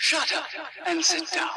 Shut up and sit down.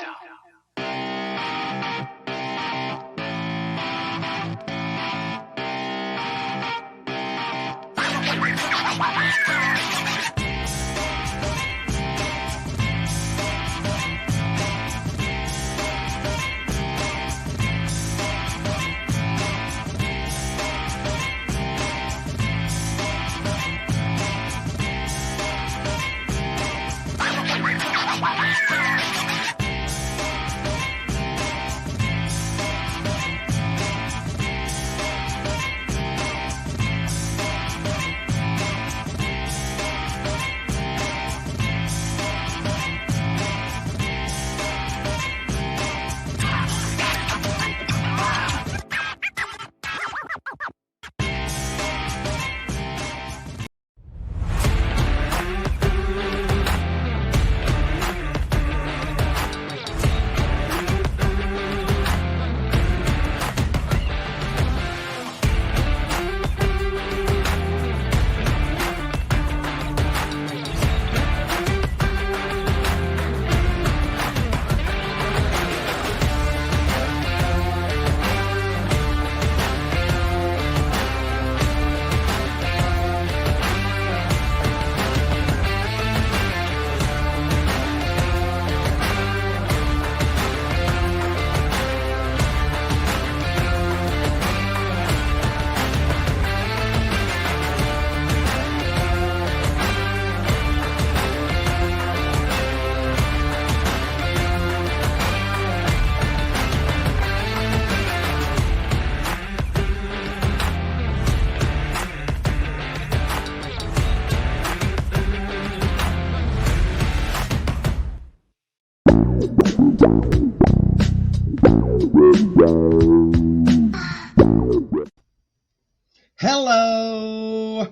Hello,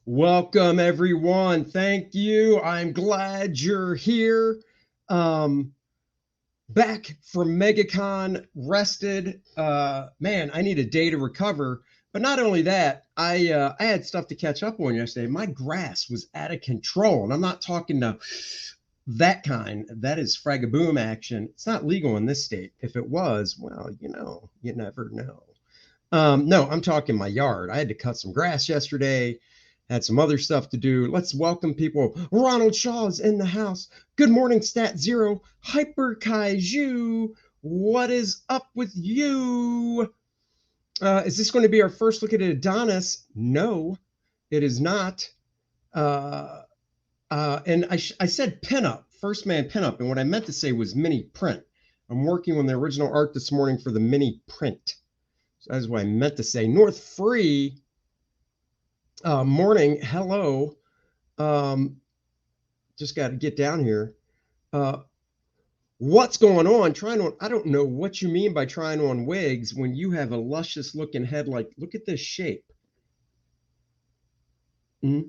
welcome everyone. Thank you. I'm glad you're here. Back from MegaCon, rested. Man, I need a day to recover. But not only that, I had stuff to catch up on yesterday. My grass was out of control, and I'm not talking to that kind. That is fragaboom action. It's not legal in this state. If it was, well, you never know. No, I'm talking my yard. I had to cut some grass yesterday, had some other stuff to do. Let's welcome people. Ronald Shaw is in the house. Good morning, Stat Zero. Hyper Kaiju, what is up with you? Is this going to be our first look at Adonis? No, it is not. And I said pinup, 1stMAN pinup, and what I meant to say was mini print. I'm working on the original art this morning for the mini print. That's what I meant to say. North Free, morning, hello. Just got to get down here. What's going on? I don't know what you mean by trying on wigs when you have a luscious looking head. Like, look at this shape. No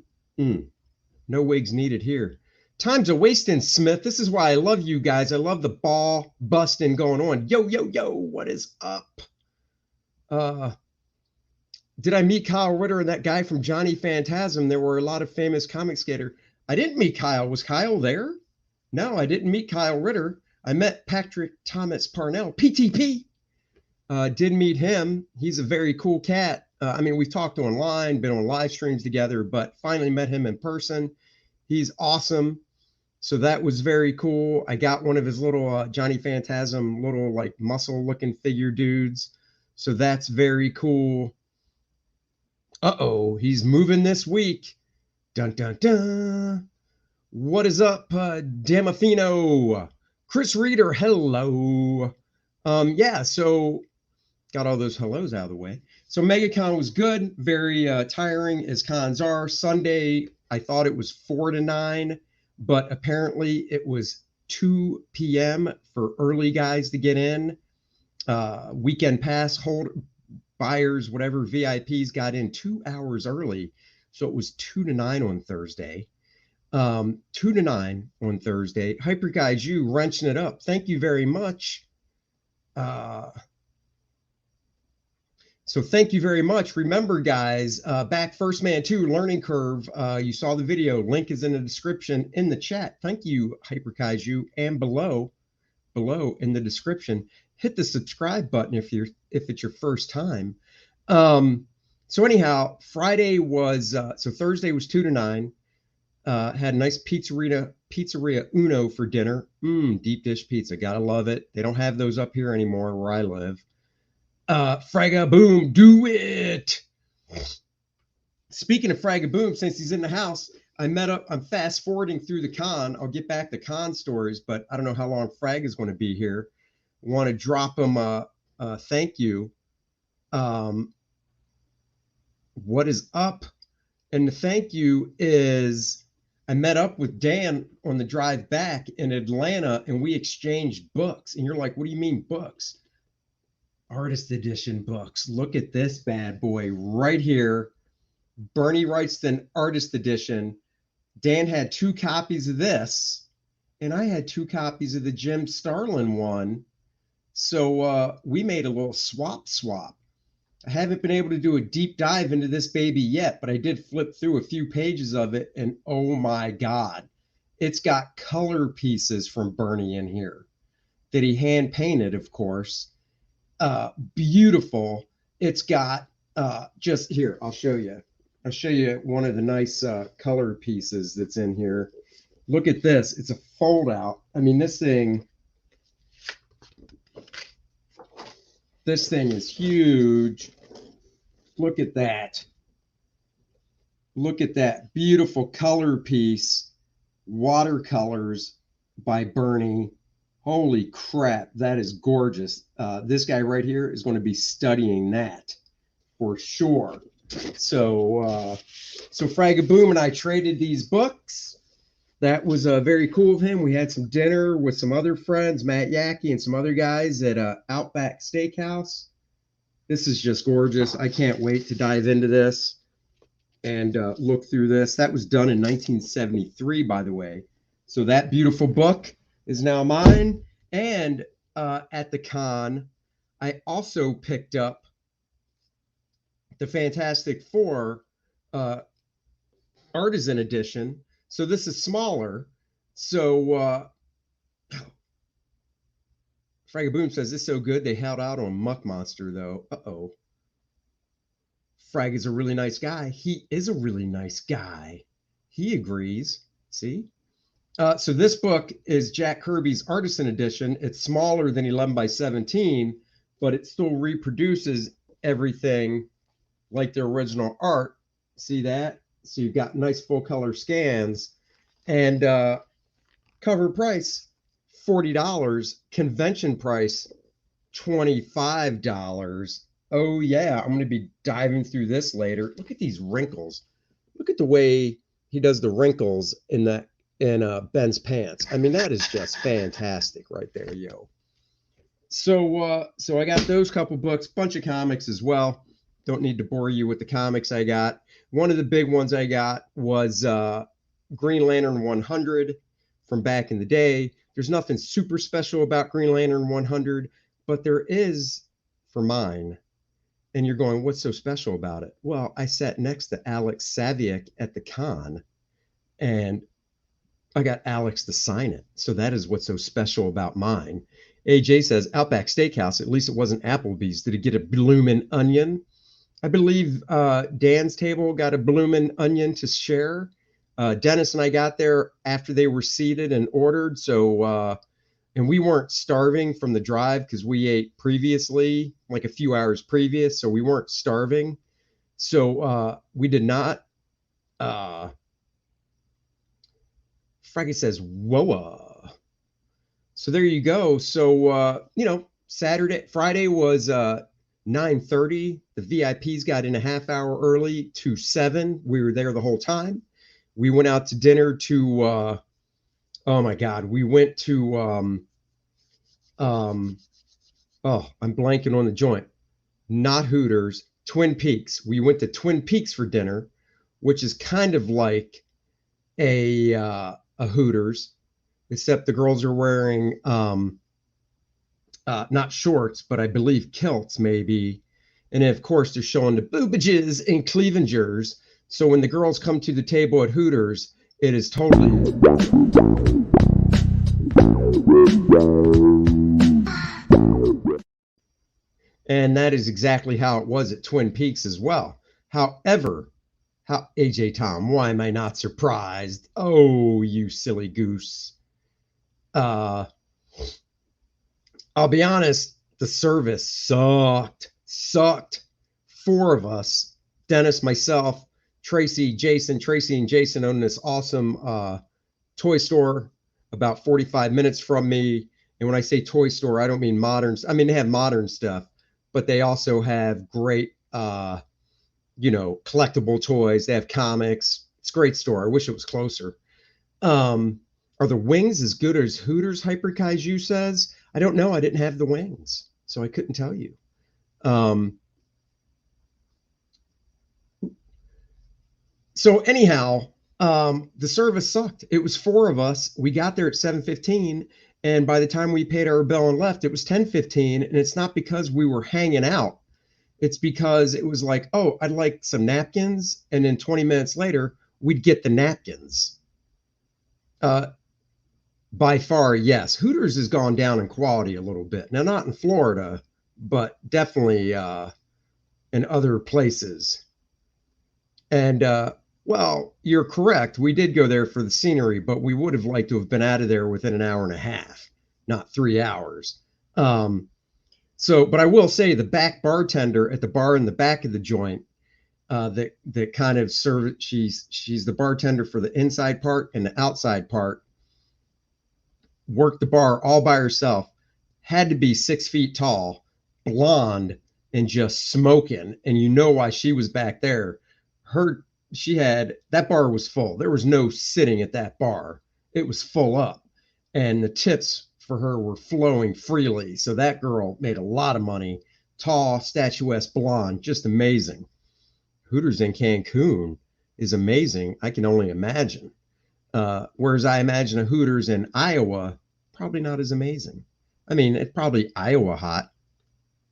wigs needed here. Time's a wasting, Smith. This is why I love you guys. I love the ball busting going on. Yo, yo, yo, what is up? Did I meet Kyle Ritter and that guy from Johnny Phantasm? There were a lot of famous comic skater. I didn't meet Kyle. Was Kyle there? No, I didn't meet Kyle Ritter. I met Patrick Thomas Parnell, PTP. Did meet him. He's a very cool cat. I mean, we've talked online, been on live streams together, but finally met him in person. He's awesome. So that was very cool. I got one of his little Johnny Phantasm, little like muscle looking figure dudes. So that's very cool. Uh-oh, he's moving this week. Dun, dun, dun. What is up, Damafino? Chris Reeder, hello. Yeah, so got all those hellos out of the way. So MegaCon was good, very tiring as cons are. Sunday, I thought it was 4 to 9, but apparently it was 2 p.m. for early guys to get in. Weekend pass holder buyers, whatever VIPs got in 2 hours early. So it was 2 to 9 on Thursday. 2 to 9 on Thursday. Hyper Kaiju wrenching it up. Thank you very much. So thank you very much. Remember, guys, back 1stMAN 2 learning curve. You saw the video. Link is in the description in the chat. Thank you, Hyperkaiju, and below in the description. Hit the subscribe button if it's your first time. So anyhow, Friday was so Thursday was 2 to 9. Had a nice pizzeria Uno for dinner. Deep dish pizza, gotta love it. They don't have those up here anymore where I live. Fragga Boom, do it. Speaking of Fragga Boom, since he's in the house, I'm fast forwarding through the con. I'll get back to con stories, but I don't know how long Frag is going to be here. Want to drop him a thank you. What is up? And the thank you is I met up with Dan on the drive back in Atlanta and we exchanged books. And you're like, what do you mean books? Artist edition books. Look at this bad boy right here. Bernie Wrightston Artist Edition. Dan had 2 copies of this, and I had 2 copies of the Jim Starlin one. So we made a little swap. I haven't been able to do a deep dive into this baby yet, but I did flip through a few pages of it, and oh my God, it's got color pieces from Bernie in here that he hand painted, of course. Beautiful. It's got just here, I'll show you one of the nice color pieces that's in here. Look at this. It's a fold out. I mean, this thing is huge. Look at that. Look at that beautiful color piece. Watercolors by Bernie. Holy crap, that is gorgeous. This guy right here is going to be studying that for sure. So Fragga Boom and I traded these books. That was very cool of him. We had some dinner with some other friends, Matt Yackey and some other guys at Outback Steakhouse. This is just gorgeous. I can't wait to dive into this and look through this. That was done in 1973, by the way. So that beautiful book is now mine. And at the con, I also picked up the Fantastic Four Artisan Edition. So this is smaller. So Fragga Boom says this is so good they held out on Muck Monster though. Uh-oh. Frag is a really nice guy. He is a really nice guy. He agrees. See? So this book is Jack Kirby's Artisan Edition. It's smaller than 11 by 17, but it still reproduces everything like the original art. See that? So you've got nice full color scans. And cover price, $40. Convention price, $25. Oh yeah, I'm going to be diving through this later. Look at these wrinkles. Look at the way he does the wrinkles in Ben's pants. I mean, that is just fantastic right there, yo. So I got those couple books, bunch of comics as well. Don't need to bore you with the comics I got. One of the big ones I got was Green Lantern 100 from back in the day. There's nothing super special about Green Lantern 100, but there is for mine. And you're going, what's so special about it? Well, I sat next to Alex Saviuk at the con, and I got Alex to sign it. So that is what's so special about mine. AJ says, Outback Steakhouse, at least it wasn't Applebee's. Did it get a bloomin' onion? I believe Dan's table got a bloomin' onion to share. Dennis and I got there after they were seated and ordered. So, and we weren't starving from the drive because we ate previously, like a few hours previous. So we weren't starving. So we did not. Frankie says, whoa. So there you go. So, Friday was 9:30. The VIPs got in a half hour early to 7. We were there the whole time. We went out to dinner to, oh my God, we went to, I'm blanking on the joint. Not Hooters, Twin Peaks. We went to Twin Peaks for dinner, which is kind of like a Hooters, except the girls are wearing not shorts, but I believe kilts maybe, And of course, they're showing the boobages and cleavagers. So when the girls come to the table at Hooters, it is totally. And that is exactly how it was at Twin Peaks as well. However, how AJ Tom, why am I not surprised? Oh, you silly goose. Uh, I'll be honest, the service sucked. Sucked. Four of us, Dennis, myself, Tracy and Jason own this awesome toy store about 45 minutes from me. And when I say toy store, I don't mean modern. I mean, they have modern stuff, but they also have great, collectible toys. They have comics. It's a great store. I wish it was closer. Are the wings as good as Hooters Hyper Kaiju says? I don't know. I didn't have the wings, so I couldn't tell you. So anyhow, the service sucked. It was four of us. We got there at 7:15, and by the time we paid our bill and left, it was 10:15. And it's not because we were hanging out. It's because it was like, oh, I'd like some napkins, and then 20 minutes later, we'd get the napkins. By far, yes. Hooters has gone down in quality a little bit. Now, not in Florida, but definitely in other places. And well, you're correct. We did go there for the scenery, but we would have liked to have been out of there within an hour and a half, not 3 hours. But I will say the back bartender at the bar in the back of the joint, that kind of serve. She's the bartender for the inside part and the outside part. Worked the bar all by herself. Had to be 6 feet tall, blonde, and just smoking. And you know why she was back there. That bar was full. There was no sitting at that bar. It was full up. And the tips for her were flowing freely. So that girl made a lot of money. Tall, statuesque, blonde, just amazing. Hooters in Cancun is amazing. I can only imagine. Whereas I imagine a Hooters in Iowa, probably not as amazing. I mean, it's probably Iowa hot,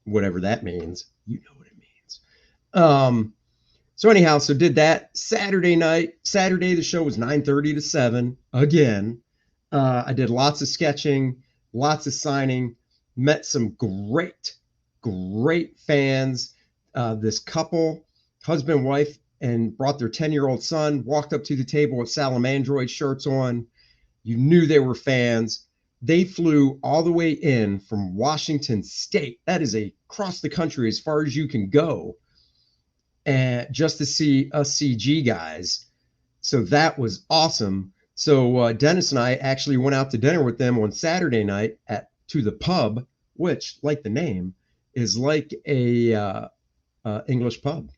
whatever that means. You know what it means. So anyhow, so did that Saturday night. Saturday, the show was 9:30 to 7 again. I did lots of sketching, lots of signing, met some great fans. This couple, husband, wife, and brought their 10-year-old son, walked up to the table with Salamandroid shirts on. You knew they were fans. They flew all the way in from Washington State. That is across the country as far as you can go, and just to see us CG guys. So that was awesome. So Dennis and I actually went out to dinner with them on Saturday night to the pub, which, like the name, is like a English pub.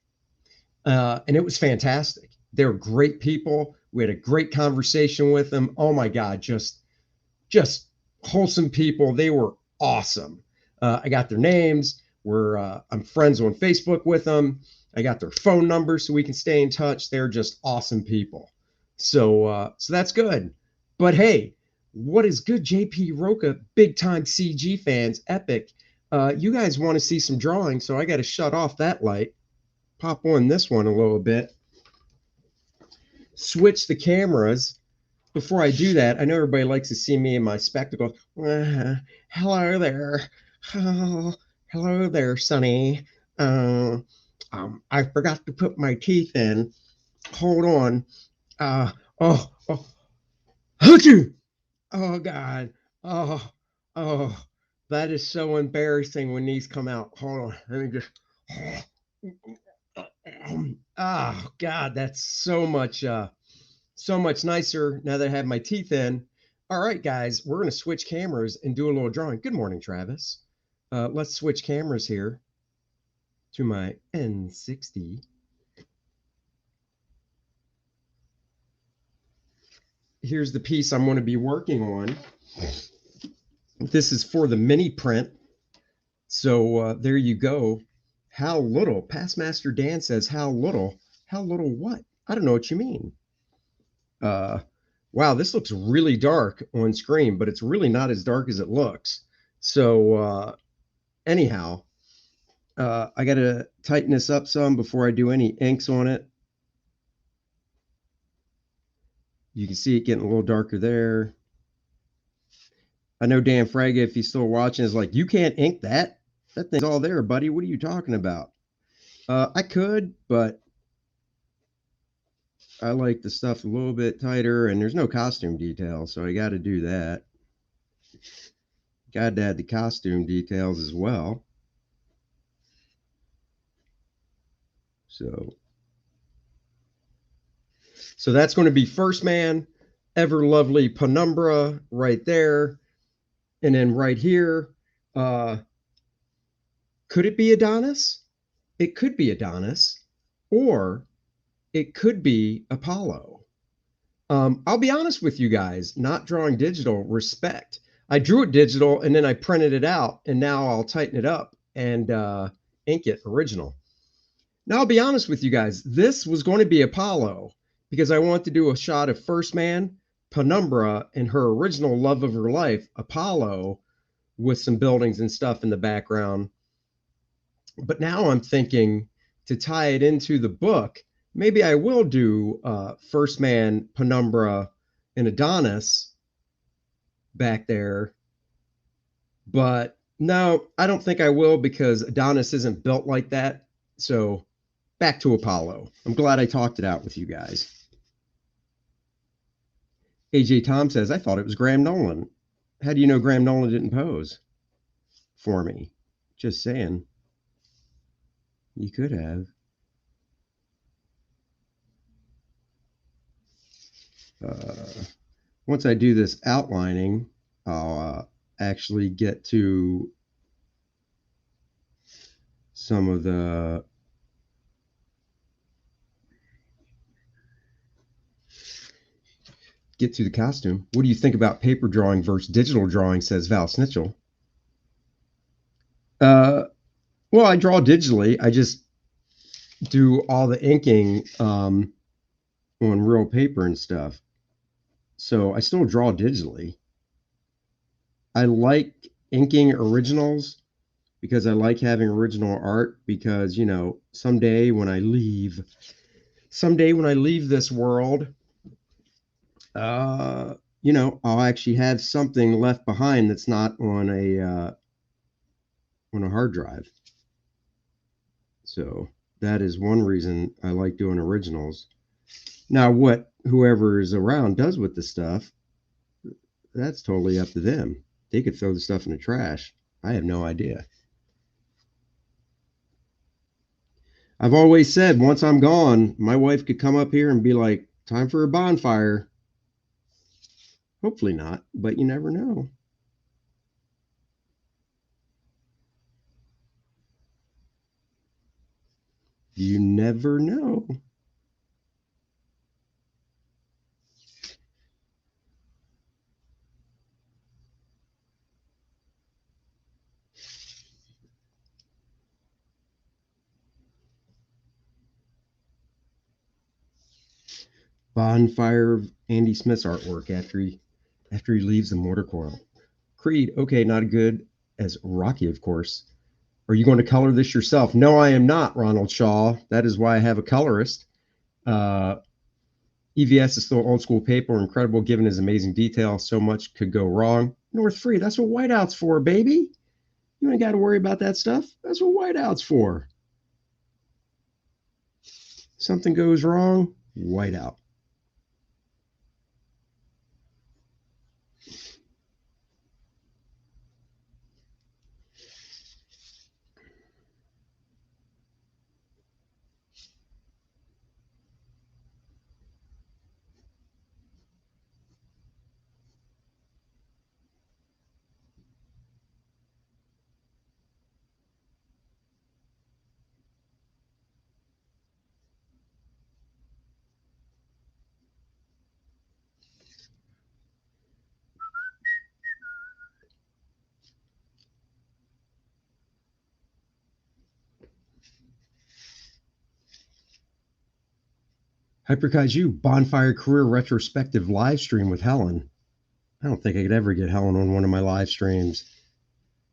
And it was fantastic. They were great people. We had a great conversation with them. Oh my God, just wholesome people. They were awesome. I got their names. I'm friends on Facebook with them. I got their phone numbers so we can stay in touch. They're just awesome people. So that's good. But hey, what is good, JP Roca, big time CG fans, epic. You guys want to see some drawing, so I got to shut off that light. Pop on this one a little bit. Switch the cameras. Before I do that, I know everybody likes to see me in my spectacles. Hello there. Oh, hello there, Sonny. I forgot to put my teeth in. Hold on. Oh, oh God. Oh, that is so embarrassing when these come out. Hold on. Let me just. Oh God, that's so much nicer now that I have my teeth in. All right, guys, we're going to switch cameras and do a little drawing. Good morning, Travis. Let's switch cameras here to my N60. Here's the piece I'm going to be working on. This is for the mini print. So there you go. How little? Past Master Dan says, how little? How little what? I don't know what you mean. Wow, this looks really dark on screen, but it's really not as dark as it looks. So anyhow, I got to tighten this up some before I do any inks on it. You can see it getting a little darker there. I know Dan Fraga, if he's still watching, is like, you can't ink that. That thing's all there, buddy. What are you talking about? I could, but I like the stuff a little bit tighter, and there's no costume detail, so I got to do that. Got to add the costume details as well. So that's going to be 1stMAN, Ever Lovely Penumbra right there. And then right here, could it be Adonis? It could be Adonis, or it could be Apollo. I'll be honest with you guys, not drawing digital, respect. I drew it digital and then I printed it out, and now I'll tighten it up and ink it original. Now, I'll be honest with you guys, this was going to be Apollo because I want to do a shot of 1stMAN, Penumbra, and her original love of her life, Apollo, with some buildings and stuff in the background. But now I'm thinking to tie it into the book, maybe I will do 1stMAN, Penumbra, and Adonis back there. But no, I don't think I will because Adonis isn't built like that. So back to Apollo. I'm glad I talked it out with you guys. AJ Tom says, I thought it was Graham Nolan. How do you know Graham Nolan didn't pose for me? Just saying. You could have. Once I do this outlining, I'll actually get to some of the costume. What do you think about paper drawing versus digital drawing, says Val Snitchell. Well, I draw digitally. I just do all the inking on real paper and stuff. So I still draw digitally. I like inking originals because I like having original art because, someday when I leave this world, I'll actually have something left behind that's not on a hard drive. So that is one reason I like doing originals. Now, what whoever is around does with the stuff, that's totally up to them. They could throw the stuff in the trash. I have no idea. I've always said once I'm gone, my wife could come up here and be like, time for a bonfire. Hopefully not, but you never know. You never know. Bonfire of Andy Smith's artwork after he leaves the mortar coil. Creed, okay, not good as Rocky, of course. Are you going to color this yourself? No, I am not, Ronald Shaw. That is why I have a colorist. EVS is still old school paper, incredible given his amazing detail. So much could go wrong. North Free, that's what whiteout's for, baby. You ain't got to worry about that stuff. That's what whiteout's for. Something goes wrong, whiteout. Hyper Kaiju Bonfire Career Retrospective live stream with Helen. I don't think I could ever get Helen on one of my live streams.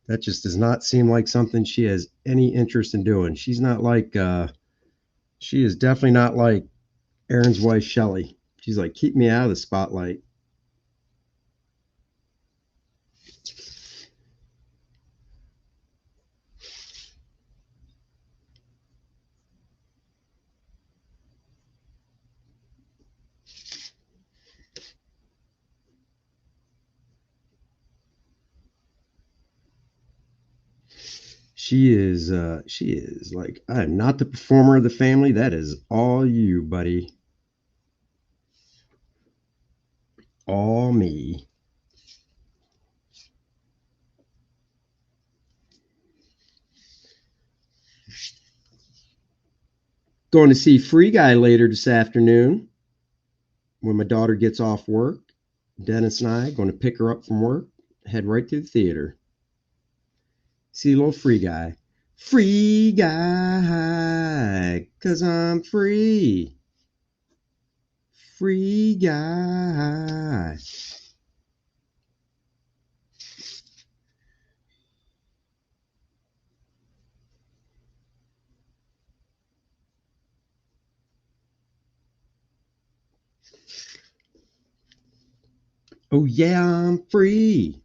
That just does not seem like something she has any interest in doing. She's not like, she is definitely not like Aaron's wife, Shelly. She's like, keep me out of the spotlight. She is like, I am not the performer of the family. That is all you, buddy. All me. Going to see Free Guy later this afternoon when my daughter gets off work. Dennis and I are going to pick her up from work, head right to the theater. See a little Free Guy. Free Guy, 'cause I'm free. Free Guy. Oh yeah, I'm free.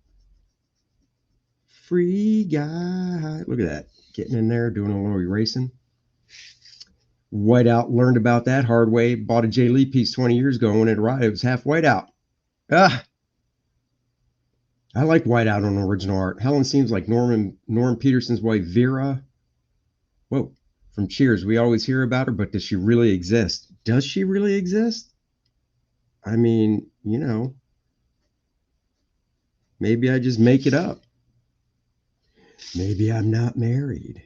Free Guy. Look at that. Getting in there, doing a little erasing. Whiteout, learned about that hard way. Bought a Jay Lee piece 20 years ago when it arrived. It was half whiteout. Ah, I like whiteout on original art. Helen seems like Norm Peterson's wife, Vera. Whoa, from Cheers. We always hear about her, but does she really exist? Does she really exist? I mean, maybe I just make it up. Maybe I'm not married.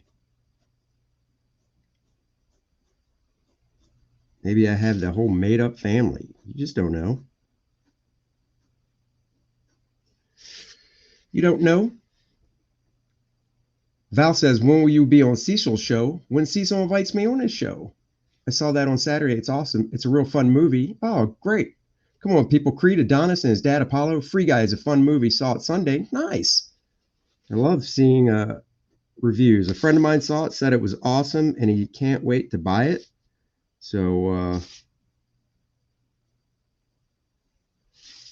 Maybe I have the whole made up family. You just don't know. You don't know? Val says, when will you be on Cecil's show? When Cecil invites me on his show. I saw that on Saturday. It's awesome. It's a real fun movie. Oh, great. Come on, people. Creed, Adonis, and his dad, Apollo. Free Guy is a fun movie. Saw it Sunday. Nice. I love seeing reviews. A friend of mine saw it, said it was awesome, and he can't wait to buy it. So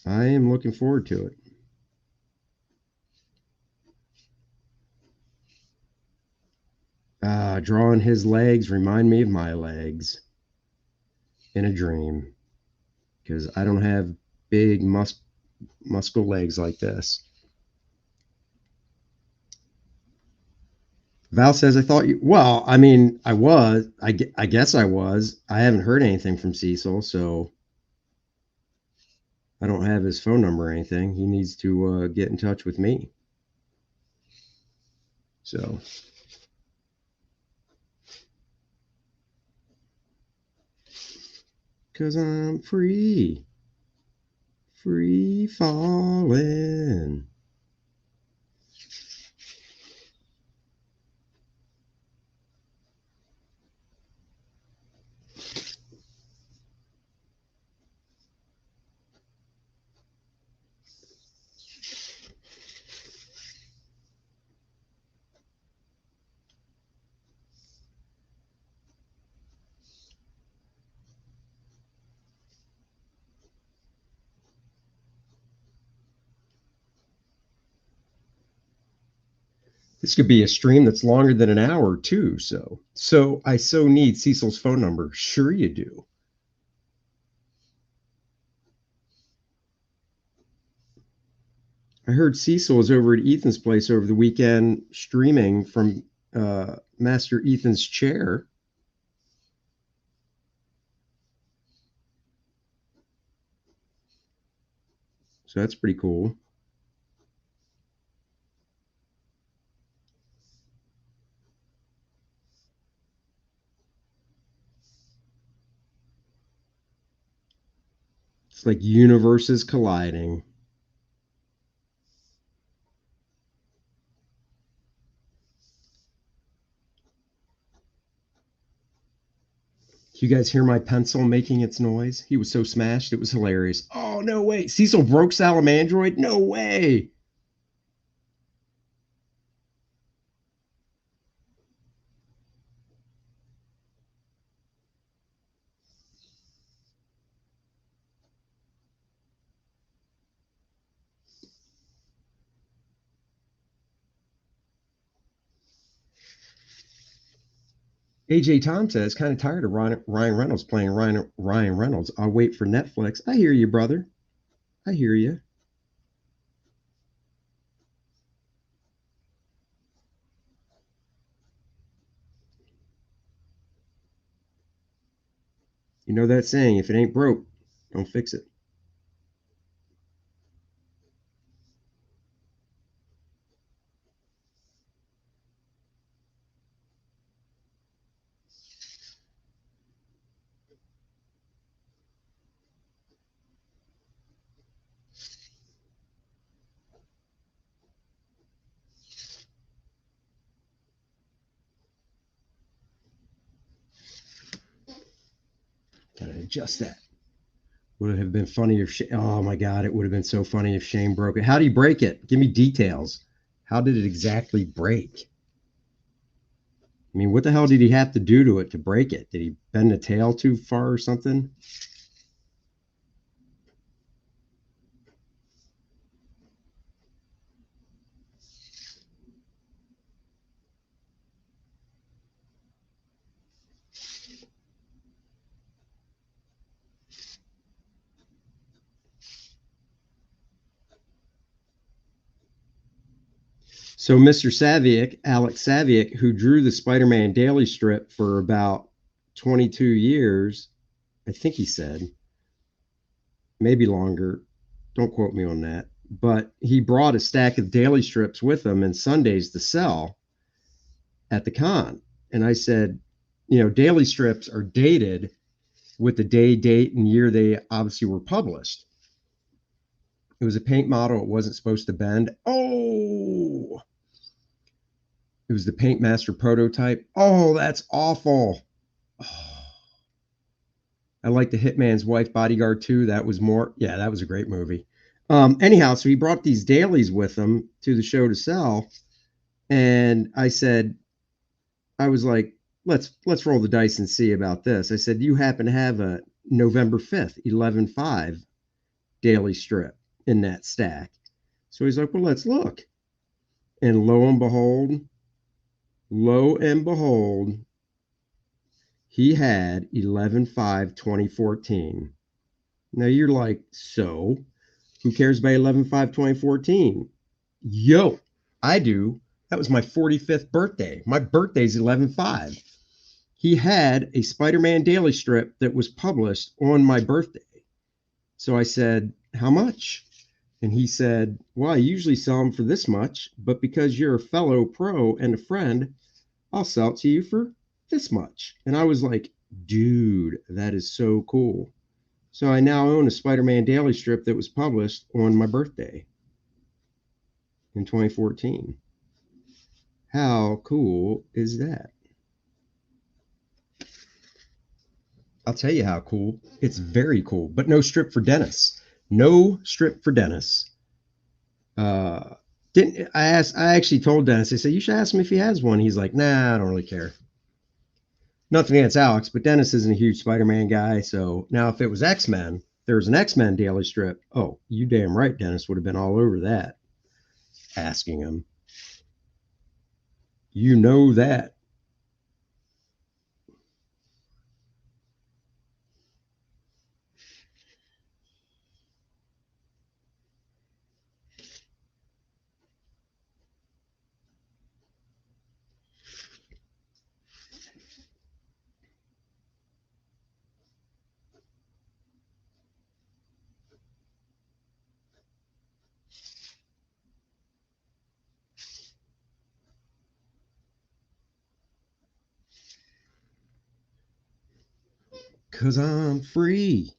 I am looking forward to it. Drawing his legs remind me of my legs in a dream, because I don't have big muscle legs like this. Val says, I thought you, well, I mean, I guess I was. I haven't heard anything from Cecil, so I don't have his phone number or anything. He needs to get in touch with me. So, because I'm free falling. This could be a stream that's longer than an hour too. So I so need Cecil's phone number. Sure you do. I heard Cecil was over at Ethan's place over the weekend streaming from Master Ethan's chair. So that's pretty cool. It's like universes colliding. You guys hear my pencil making its noise? He was so smashed, it was hilarious. Oh, no way. Cecil broke Salamandroid? No way. AJ Tom says, kind of tired of Ryan Reynolds playing Ryan Reynolds. I'll wait for Netflix. I hear you, brother. I hear you. You know that saying, if it ain't broke, don't fix it. Gotta adjust that. Would have been funny if oh my god, it would have been so funny if Shane broke it. How did he break it? Give me details. How did it exactly break? I mean, what the hell did he have to do to it to break it? Did he bend the tail too far or something? So Mr. Saviuk, Alex Saviuk, who drew the Spider-Man daily strip for about 22 years, I think he said, maybe longer. Don't quote me on that. But he brought a stack of daily strips with him and Sundays to sell at the con. And I said, daily strips are dated with the day, date, and year they obviously were published. It was a paint model. It wasn't supposed to bend. Oh, it was the Paint Master prototype. Oh, that's awful. Oh, I like the Hitman's Wife Bodyguard too. That was more, yeah, that was a great movie. Anyhow, so he brought these dailies with him to the show to sell. And I said, I was like, let's roll the dice and see about this. I said, you happen to have a November 5th, 11/5 daily strip in that stack. So he's like, well, let's look. And lo and behold, he had 11/5/2014. Now you're like, so who cares about 11/5/2014? Yo, I do. That was my 45th birthday. My birthday's 11/5. He had a Spider-Man daily strip that was published on my birthday. So I said, how much? And he said, well, I usually sell them for this much, but because you're a fellow pro and a friend, I'll sell it to you for this much. And I was like, dude, that is so cool. So I now own a Spider-Man daily strip that was published on my birthday in 2014. How cool is that? I'll tell you how cool. It's very cool, but no strip for Dennis. No strip for Dennis. Didn't I asked? I actually told Dennis. I said you should ask him if he has one. He's like, nah, I don't really care. Nothing against Alex, but Dennis isn't a huge Spider-Man guy. So now, if it was X-Men, there was an X-Men daily strip. Oh, you damn right, Dennis would have been all over that. Asking him, you know that. Cause I'm free,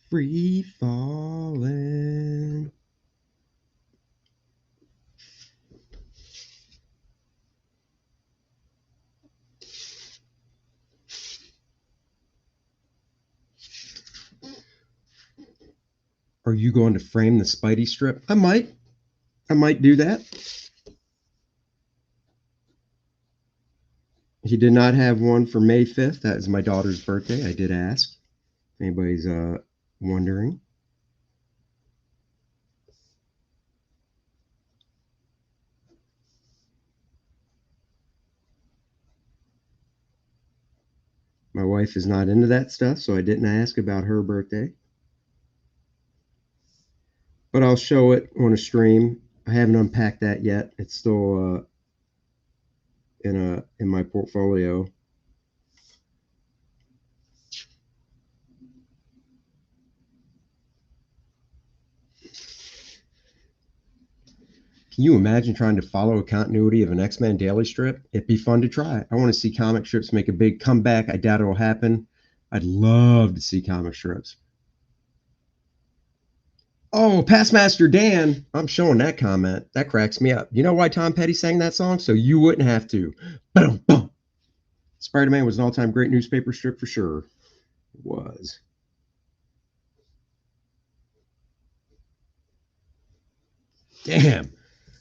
free falling. Are you going to frame the Spidey strip? I might. I might do that. He did not have one for May 5th. That is my daughter's birthday. I did ask. If anybody's wondering. My wife is not into that stuff, so I didn't ask about her birthday. But I'll show it on a stream. I haven't unpacked that yet. It's still in my portfolio. Can you imagine trying to follow a continuity of an X-Men daily strip? It'd be fun to try. I want to see comic strips make a big comeback. I doubt it'll happen. I'd love to see comic strips. Oh, Pastmaster Dan. I'm showing that comment. That cracks me up. You know why Tom Petty sang that song? So you wouldn't have to. Boom, boom. Spider-Man was an all-time great newspaper strip for sure. It was. Damn.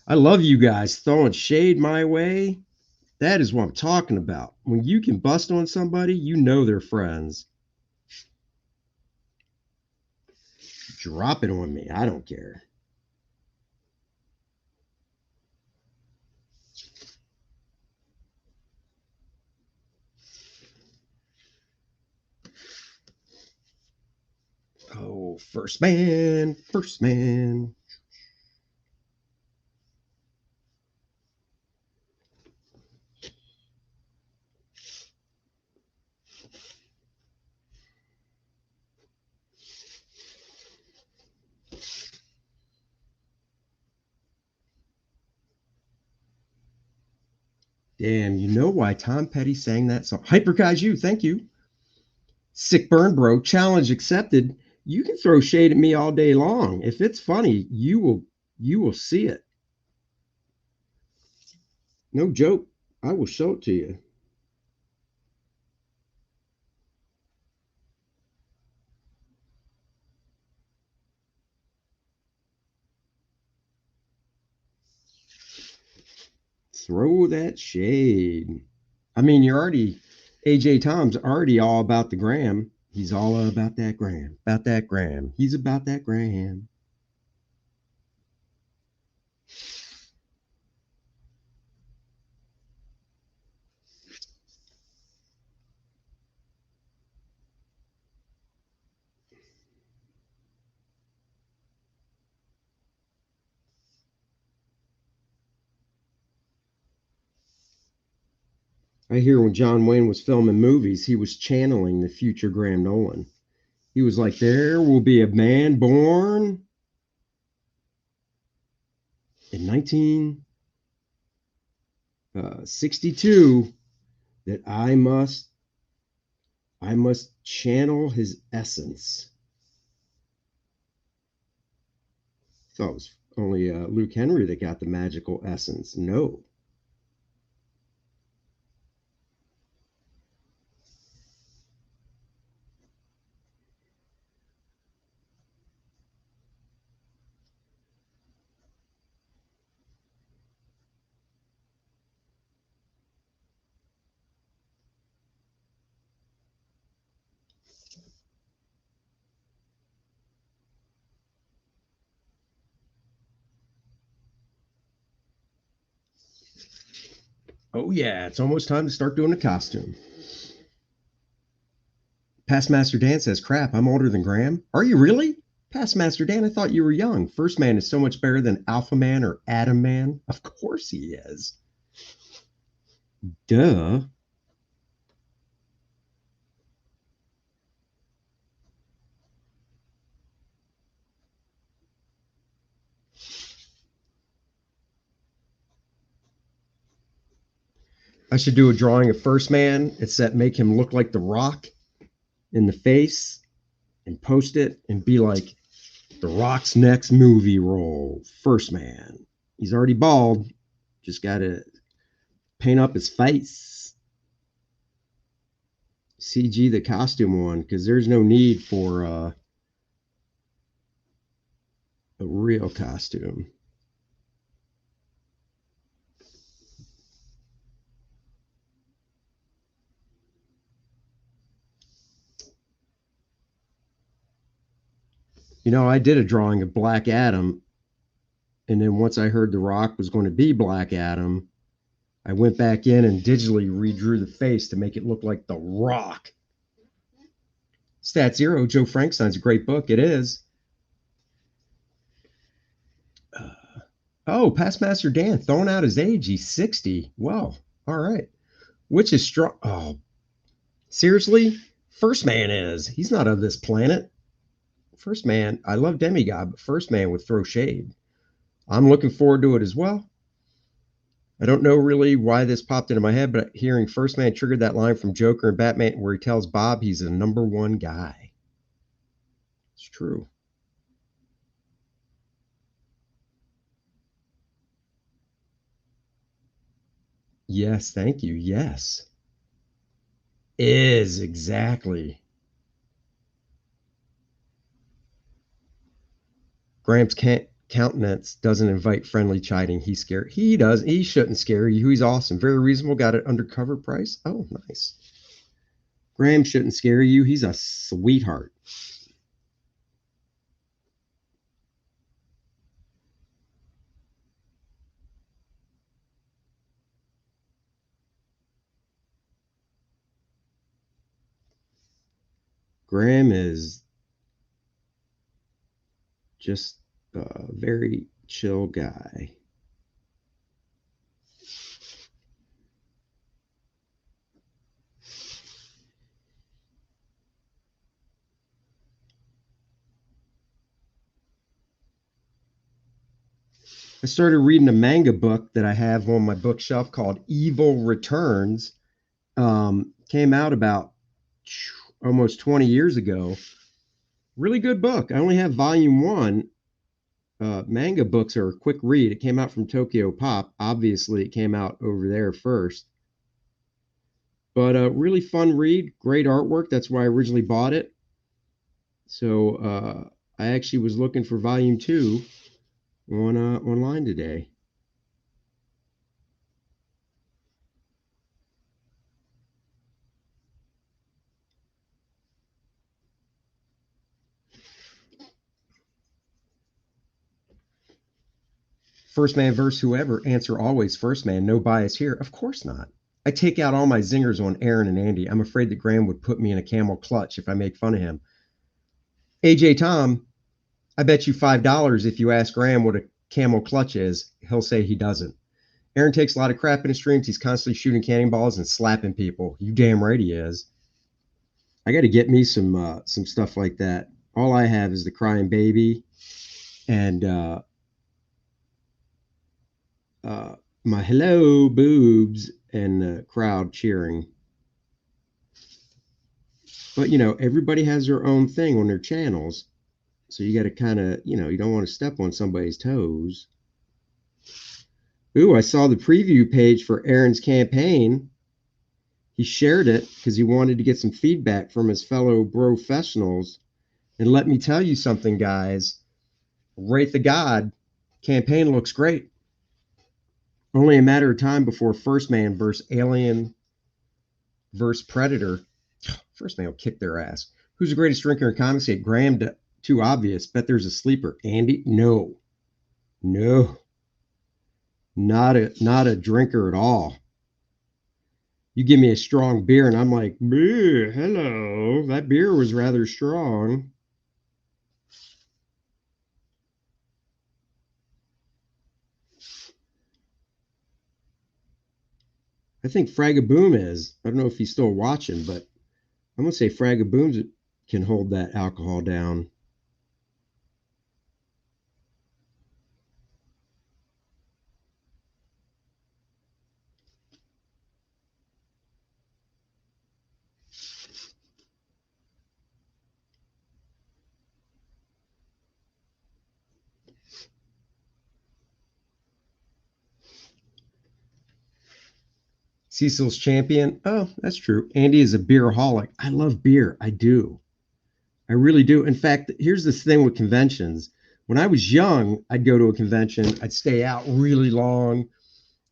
I love you guys throwing shade my way. That is what I'm talking about. When you can bust on somebody, you know they're friends. Drop it on me. I don't care. Oh, first man, first man. Damn, you know why Tom Petty sang that song? Hyper Kaiju, thank you. Sick burn, bro. Challenge accepted. You can throw shade at me all day long. If it's funny, you will see it. No joke. I will show it to you. Throw that shade. I mean, you're already AJ Tom's already all about the gram. He's all about that gram. About that gram. He's about that gram. I hear when John Wayne was filming movies, he was channeling the future Graham Nolan. He was like, there will be a man born in 1962 that I must channel his essence. I thought it was only Luke Henry that got the magical essence. No. Oh yeah, it's almost time to start doing a costume. Past Master Dan says, crap, I'm older than Graham. Are you really? Past Master Dan, I thought you were young. First Man is so much better than Alpha Man or Atom Man. Of course he is. Duh. I should do a drawing of First Man. It's that make him look like The Rock in the face and post it and be like, The Rock's next movie role, First Man. He's already bald. Just got to paint up his face. CG the costume one, because there's no need for a real costume. You know, I did a drawing of Black Adam, and then once I heard The Rock was going to be Black Adam, I went back in and digitally redrew the face to make it look like The Rock. Stat Zero, Joe Frankenstein's a great book. It is. Oh, Past Master Dan throwing out his age. He's 60. Well, all right. Which is strong. Oh, seriously? First Man is. He's not of this planet. First Man, I love Demigod, but First Man would throw shade. I'm looking forward to it as well. I don't know really why this popped into my head, but hearing First Man triggered that line from Joker and Batman where he tells Bob he's the number one guy. It's true. Yes, thank you. Yes. Is exactly. Graham's countenance doesn't invite friendly chiding. He's scared. He does. He shouldn't scare you. He's awesome. Very reasonable. Got an undercover price. Oh, nice. Graham shouldn't scare you. He's a sweetheart. Graham is just a very chill guy. I started reading a manga book that I have on my bookshelf called Evil Returns. Came out about almost 20 years ago. Really good book. I only have volume one. Manga books are a quick read. It came out from Tokyo Pop. Obviously, it came out over there first. But really fun read. Great artwork. That's why I originally bought it. So I actually was looking for volume two on online today. First Man versus whoever. Answer always First Man. No bias here. Of course not. I take out all my zingers on Aaron and Andy. I'm afraid that Graham would put me in a camel clutch if I make fun of him. AJ Tom, I bet you $5 if you ask Graham what a camel clutch is, he'll say he doesn't. Aaron takes a lot of crap in his streams. He's constantly shooting cannonballs and slapping people. You damn right he is. I got to get me some stuff like that. All I have is the crying baby and my hello boobs and the crowd cheering. But you know, everybody has their own thing on their channels, so you got to kind of, you know, you don't want to step on somebody's toes. Ooh, I saw the preview page for Aaron's campaign. He shared it because he wanted to get some feedback from his fellow professionals. And let me tell you something, guys. Rate the God campaign looks great. Only a matter of time before First Man versus Alien versus Predator. First Man will kick their ass. Who's the greatest drinker in comics? Graham, too obvious. Bet there's a sleeper. Andy? No. No. Not a drinker at all. You give me a strong beer and I'm like, hello. That beer was rather strong. I think Fragaboom is. I don't know if he's still watching, but I'm going to say Fragaboom can hold that alcohol down. Cecil's champion. Oh, that's true. Andy is a beeraholic. I love beer. I do. I really do. In fact, here's this thing with conventions. When I was young, I'd go to a convention. I'd stay out really long,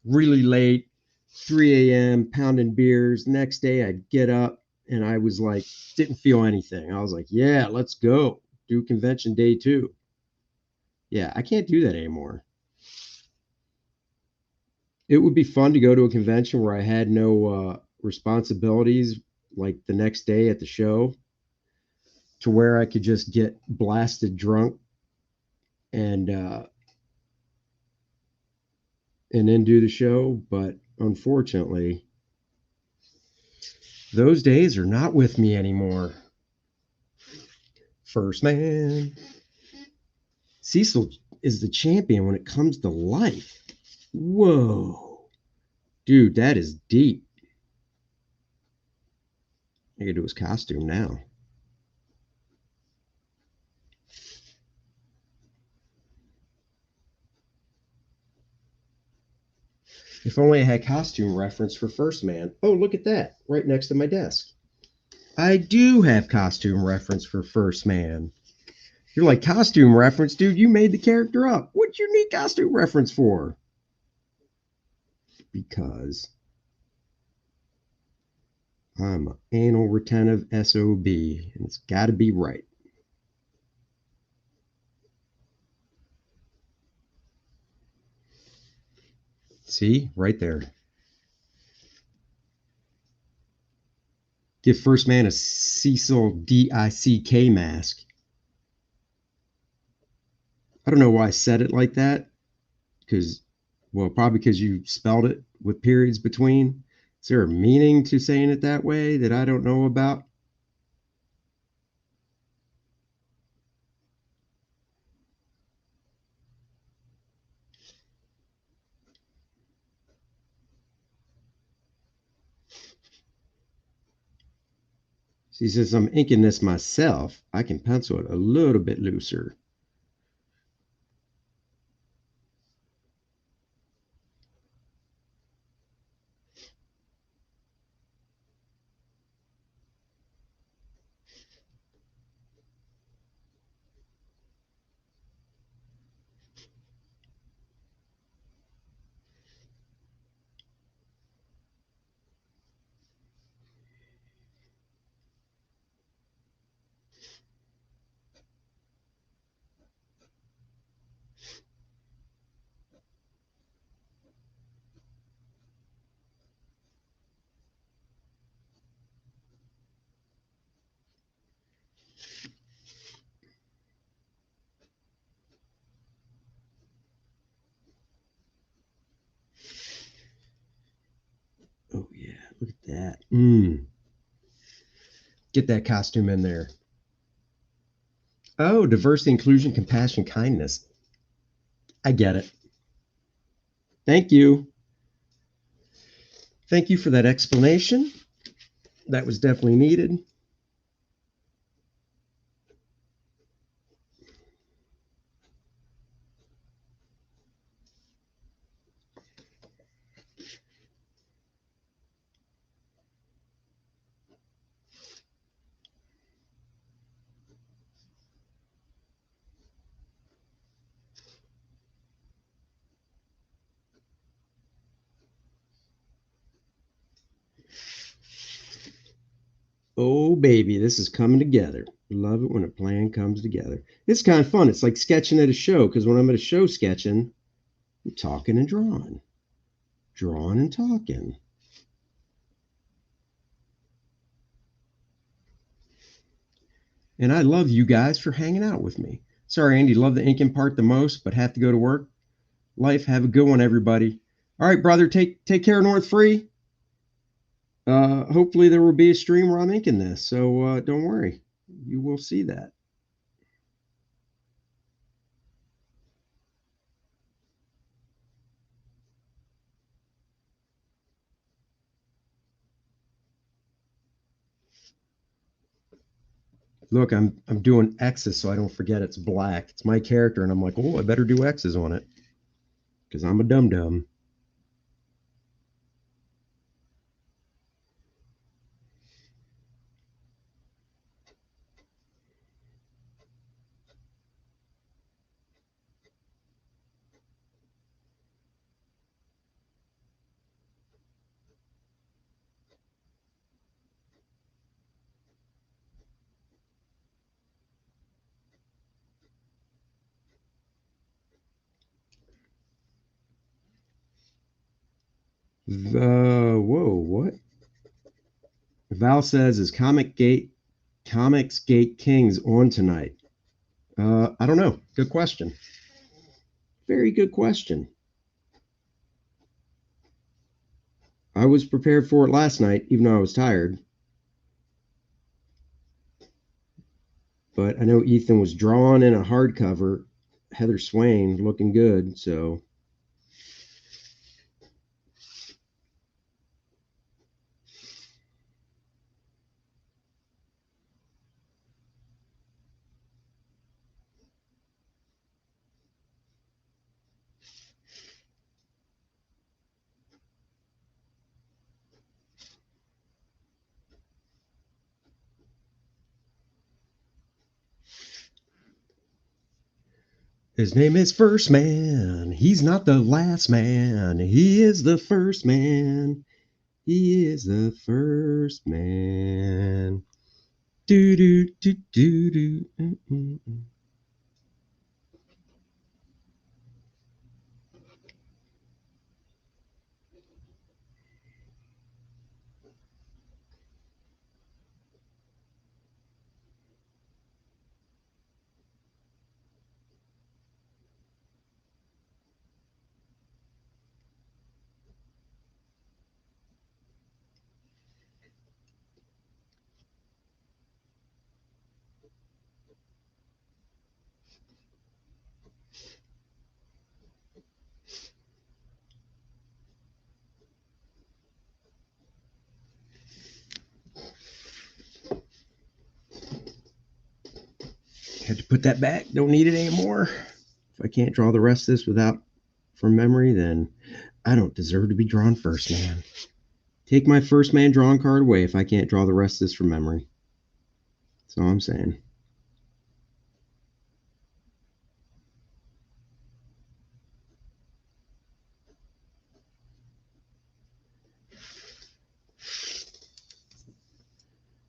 really late, 3 a.m., pounding beers. Next day, I'd get up and I was like, didn't feel anything. I was like, yeah, let's go. Do convention day two. Yeah, I can't do that anymore. It would be fun to go to a convention where I had no responsibilities like the next day at the show. to where I could just get blasted drunk and then do the show. But unfortunately, those days are not with me anymore. First man. Cecil is the champion when it comes to life. Whoa. Dude, that is deep. I gotta do his costume now. If only I had costume reference for First Man. Oh, look at that. Right next to my desk. I do have costume reference for First Man. You're like, costume reference? Dude, you made the character up. What you need costume reference for? Because I'm an anal retentive SOB, and it's got to be right. See? Right there. Give First Man a Cecil DICK mask. I don't know why I said it like that. Because, well, probably because you spelled it with periods between. Is there a meaning to saying it that way that I don't know about? See, since I'm inking this myself, I can pencil it a little bit looser. Oh, yeah, look at that. Get that costume in there. Oh, diversity, inclusion, compassion, kindness. I get it. Thank you. Thank you for that explanation. That was definitely needed. Oh, baby, this is coming together. Love it when a plan comes together. It's kind of fun. It's like sketching at a show because when I'm at a show sketching, I'm talking and drawing and talking. And I love you guys for hanging out with me. Sorry, Andy, love the inking part the most, but have to go to work. Life, have a good one, everybody. All right, brother, take care, North Free. Hopefully there will be a stream where I'm inking this, so don't worry. You will see that. Look, I'm doing X's so I don't forget it's black. It's my character, and I'm like, oh, I better do X's on it because I'm a dum dum. Whoa, what? Val says, is Comic Gate Comics Gate Kings on tonight? I don't know. Good question. Very good question. I was prepared for it last night, even though I was tired. But I know Ethan was drawn in a hardcover. Heather Swain looking good, so. His name is First Man. He's not the last man. He is the first man. He is the first man. Do do do do do. Had to put that back. Don't need it anymore. If I can't draw the rest of this without from memory, then I don't deserve to be drawn first, man. Take my first man drawn card away if I can't draw the rest of this from memory. That's all I'm saying.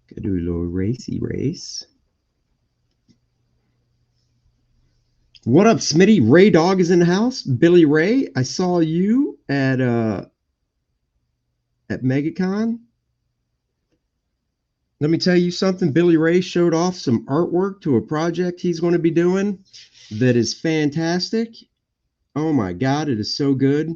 Gotta do a little racy race. What up, Smitty? Ray Dog is in the house. Billy Ray, I saw you at MegaCon. Let me tell you something. Billy Ray showed off some artwork to a project he's going to be doing that is fantastic. Oh my God, it is so good.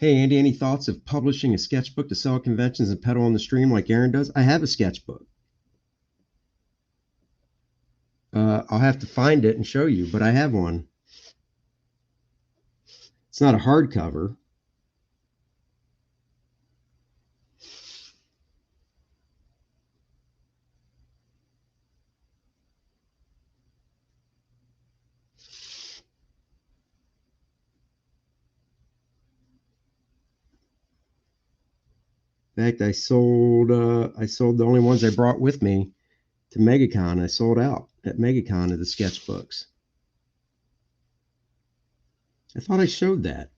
Hey, Andy, any thoughts of publishing a sketchbook to sell at conventions and peddle on the stream like Aaron does? I have a sketchbook. I'll have to find it and show you, but I have one. It's not a hardcover. In fact, I sold the only ones I brought with me to MegaCon. I sold out at MegaCon of the sketchbooks. I thought I showed that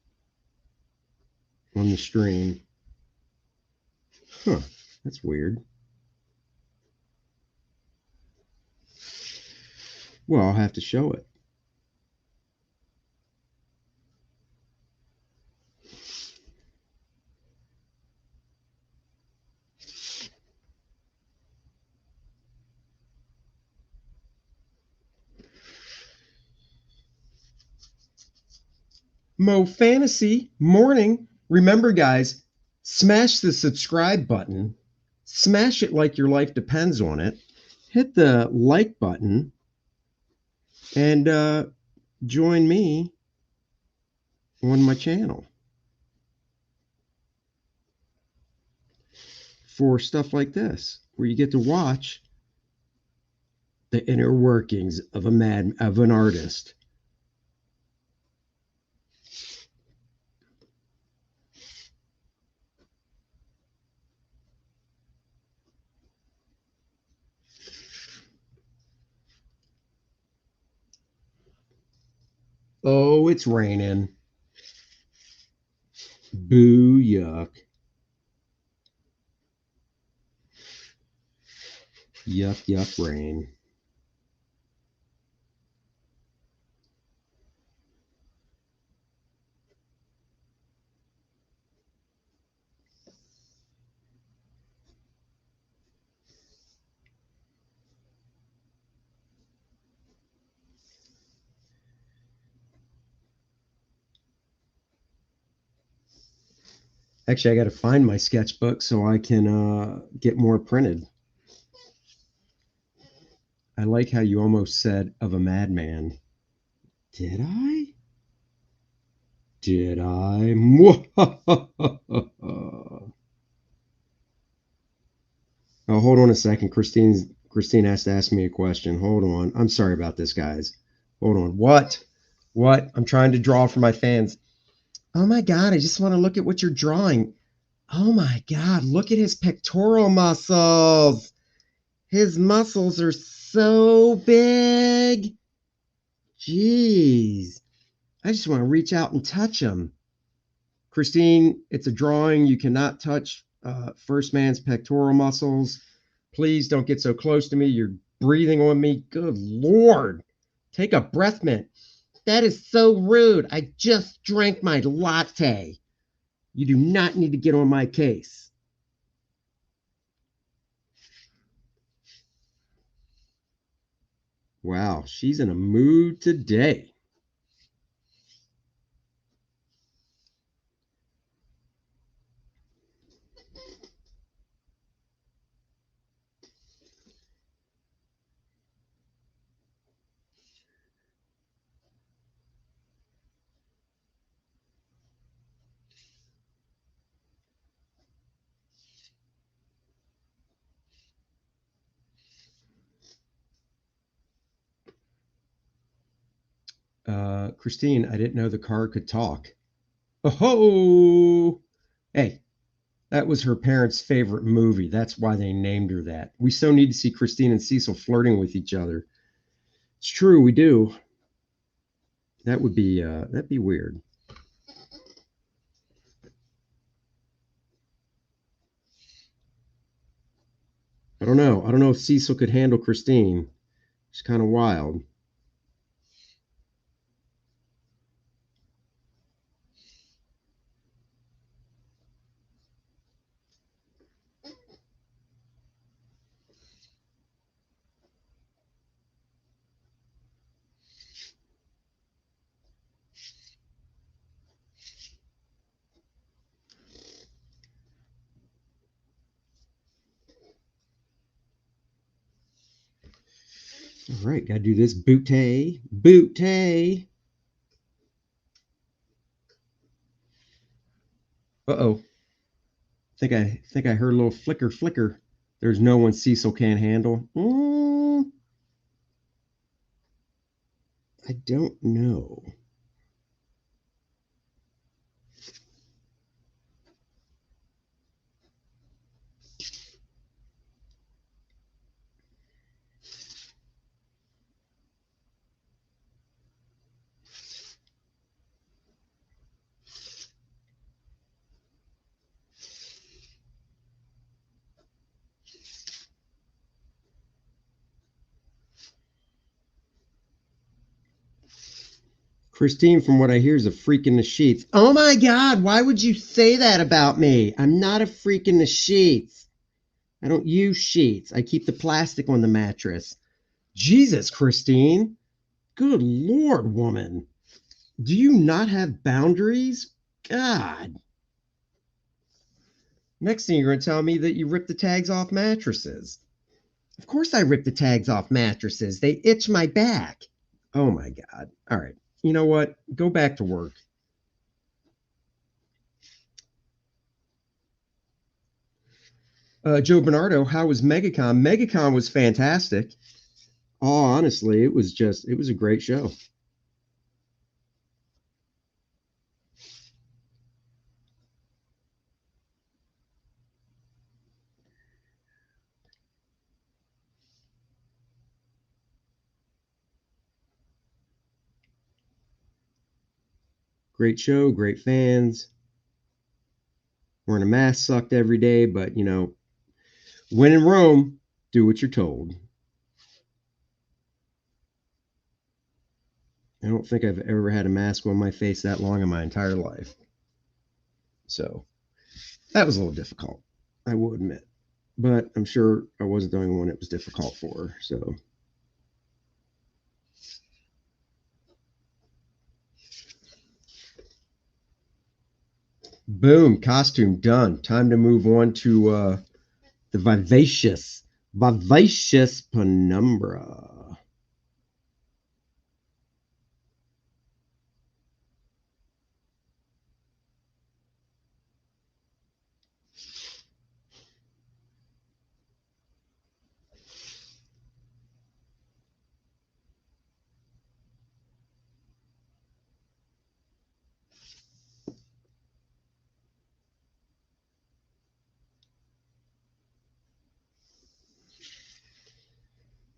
on the stream. Huh, that's weird. Well, I'll have to show it. Mo Fantasy, morning. Remember, guys, smash the subscribe button. Smash it like your life depends on it. Hit the like button and join me on my channel for stuff like this, where you get to watch the inner workings of an artist. Oh, it's raining. Boo, yuck. Yuck, yuck, rain. Actually, I got to find my sketchbook so I can get more printed. I like how you almost said of a madman. Did I? Did I? Oh, hold on a second. Christine has to ask me a question. Hold on. I'm sorry about this, guys. Hold on. What? What? I'm trying to draw for my fans. Oh my God, I just want to look at what you're drawing. Oh my God, look at his pectoral muscles. His muscles are so big. Jeez. I just want to reach out and touch them. Christine, it's a drawing. You cannot touch First Man's pectoral muscles. Please don't get so close to me. You're breathing on me. Good Lord. Take a breath mint. That is so rude. I just drank my latte. You do not need to get on my case. Wow, she's in a mood today. Christine, I didn't know the car could talk. Oh, hey, that was her parents' favorite movie. That's why they named her that. We so need to see Christine and Cecil flirting with each other. It's true, we do. That'd be weird. I don't know. I don't know if Cecil could handle Christine. She's kind of wild. All right, gotta do this bootay. Bootay. Uh-oh. Think I heard a little flicker flicker. There's no one Cecil can't handle. I don't know. Christine, from what I hear, is a freak in the sheets. Oh my God, why would you say that about me? I'm not a freak in the sheets. I don't use sheets. I keep the plastic on the mattress. Jesus, Christine. Good Lord, woman. Do you not have boundaries? God. Next thing you're going to tell me that you rip the tags off mattresses. Of course I rip the tags off mattresses. They itch my back. Oh my God. All right. You know what? Go back to work. Joe Bernardo, how was MegaCon? MegaCon was fantastic. Oh, honestly, it was a great show. Great show, great fans. Wearing a mask sucked every day, but you know, when in Rome, do what you're told. I don't think I've ever had a mask on my face that long in my entire life. So that was a little difficult, I will admit. But I'm sure I wasn't the only one it was difficult for. So boom, costume done. Time to move on to the vivacious penumbra.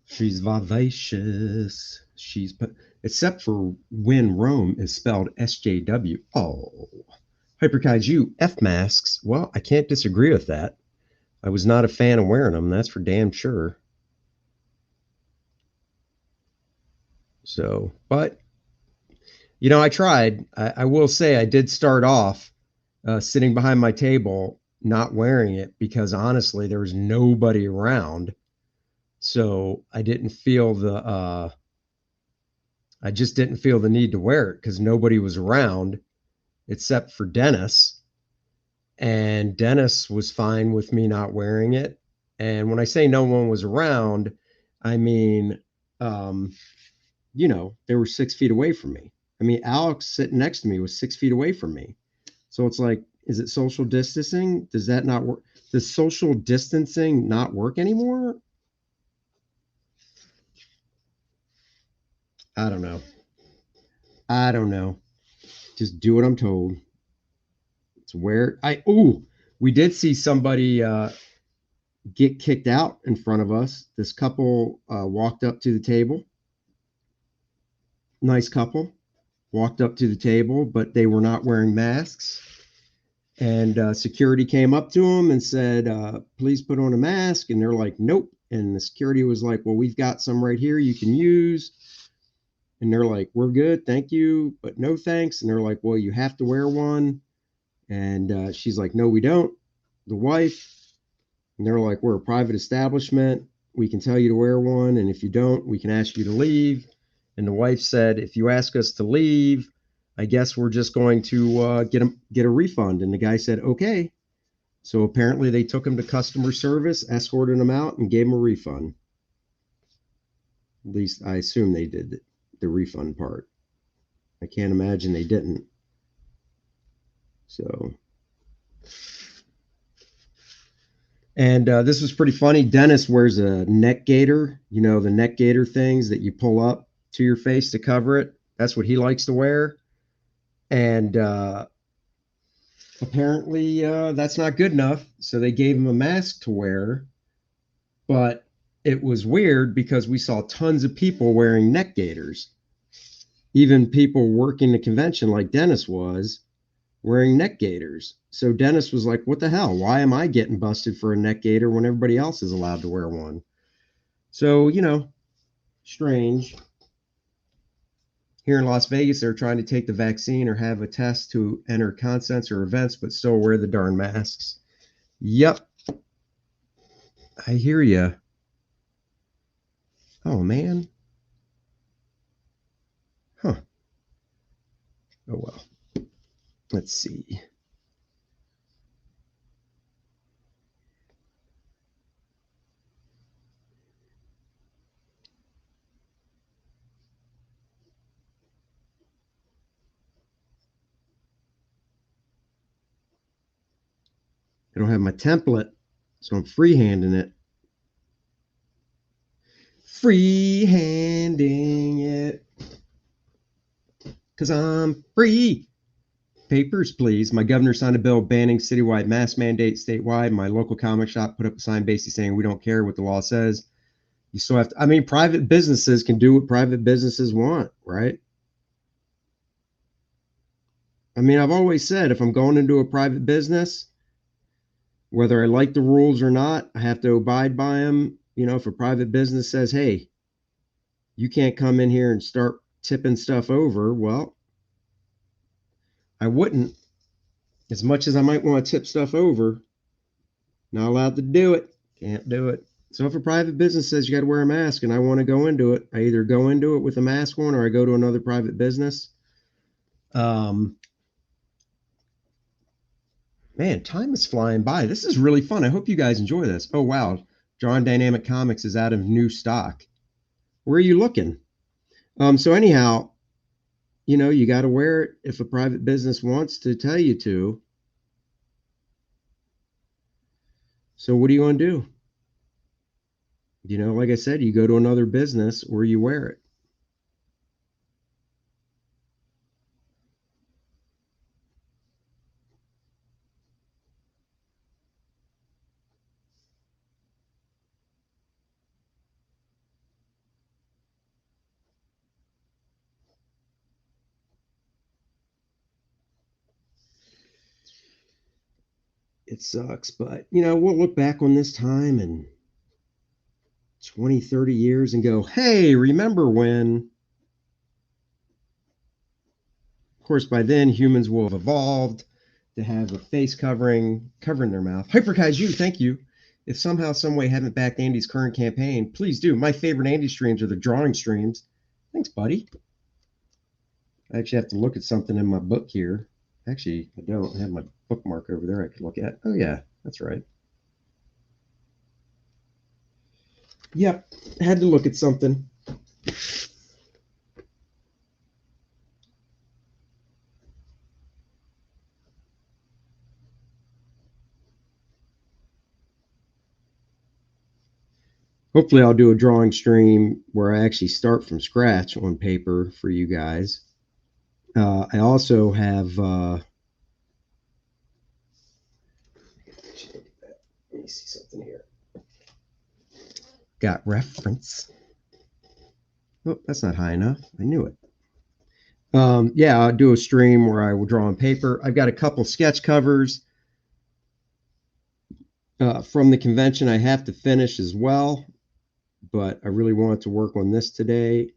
She's vivacious. Except for when Rome is spelled SJW. Oh, Hyperkaiju F masks. Well, I can't disagree with that. I was not a fan of wearing them. That's for damn sure. So, but you know, I tried. I will say I did start off sitting behind my table, not wearing it because honestly, there was nobody around. So I didn't feel I just didn't feel the need to wear it because nobody was around except for Dennis. And Dennis was fine with me not wearing it. And when I say no one was around, I mean, um, you know, they were 6 feet away from me. I mean, Alex sitting next to me was 6 feet away from me. So it's like, is it social distancing? Does that not work? Does social distancing not work anymore? I don't know. I don't know. Just do what I'm told. It's where we did see somebody get kicked out in front of us. This couple walked up to the table. Nice couple. Walked up to the table, but they were not wearing masks. And security came up to them and said, please put on a mask. And they're like, nope. And the security was like, well, we've got some right here you can use. And they're like, we're good. Thank you. But no thanks. And they're like, well, you have to wear one. And she's like, no, we don't. The wife. And they're like, we're a private establishment. We can tell you to wear one. And if you don't, we can ask you to leave. And the wife said, if you ask us to leave, I guess we're just going to get a refund. And the guy said, okay. So apparently they took him to customer service, escorted him out, and gave him a refund. At least I assume they did the refund part. I can't imagine they didn't. So, and this was pretty funny. Dennis wears a neck gaiter, you know, the neck gaiter things that you pull up to your face to cover it. That's what he likes to wear. And apparently that's not good enough. So they gave him a mask to wear. But it was weird because we saw tons of people wearing neck gaiters. Even people working the convention like Dennis was wearing neck gaiters. So Dennis was like, what the hell? Why am I getting busted for a neck gaiter when everybody else is allowed to wear one? So, you know, strange. Here in Las Vegas, they're trying to take the vaccine or have a test to enter concerts or events, but still wear the darn masks. Yep. I hear you. Oh, man. Huh. Oh, well. Let's see. I don't have my template, so I'm freehanding it. Freehanding it. Because I'm free. Papers, please. My governor signed a bill banning citywide mask mandate statewide. My local comic shop put up a sign basically saying we don't care what the law says. You still have to, I mean, private businesses can do what private businesses want, right? I mean, I've always said if I'm going into a private business, Whether I like the rules or not, I have to abide by them. You know, if a private business says, hey, you can't come in here and start tipping stuff over, well, I wouldn't. As much as I might want to tip stuff over, not allowed to do it. Can't do it. So if a private business says you got to wear a mask and I want to go into it, I either go into it with a mask on or I go to another private business. Man, time is flying by. This is really fun. I hope you guys enjoy this. Oh, wow. John Dynamic Comics is out of new stock. Where are you looking? So anyhow, you know, you got to wear it if a private business wants to tell you to. So what are you going to do? You know, like I said, you go to another business or you wear it. It sucks, but you know, we'll look back on this time in 20, 30 years and go, hey, remember when? Of course, by then humans will have evolved to have a face covering their mouth. Hyperkaiju, thank you. If somehow, some way haven't backed Andy's current campaign, please do. My favorite Andy streams are the drawing streams. Thanks, buddy. I actually have to look at something in my book here. Actually, I don't have my bookmark over there I could look at. Oh, yeah, that's right. Yep, had to look at something. Hopefully, I'll do a drawing stream where I actually start from scratch on paper for you guys. I also have. Let me see something here. Got reference. Oh, that's not high enough. I knew it. Yeah, I'll do a stream where I will draw on paper. I've got a couple sketch covers from the convention I have to finish as well, but I really wanted to work on this today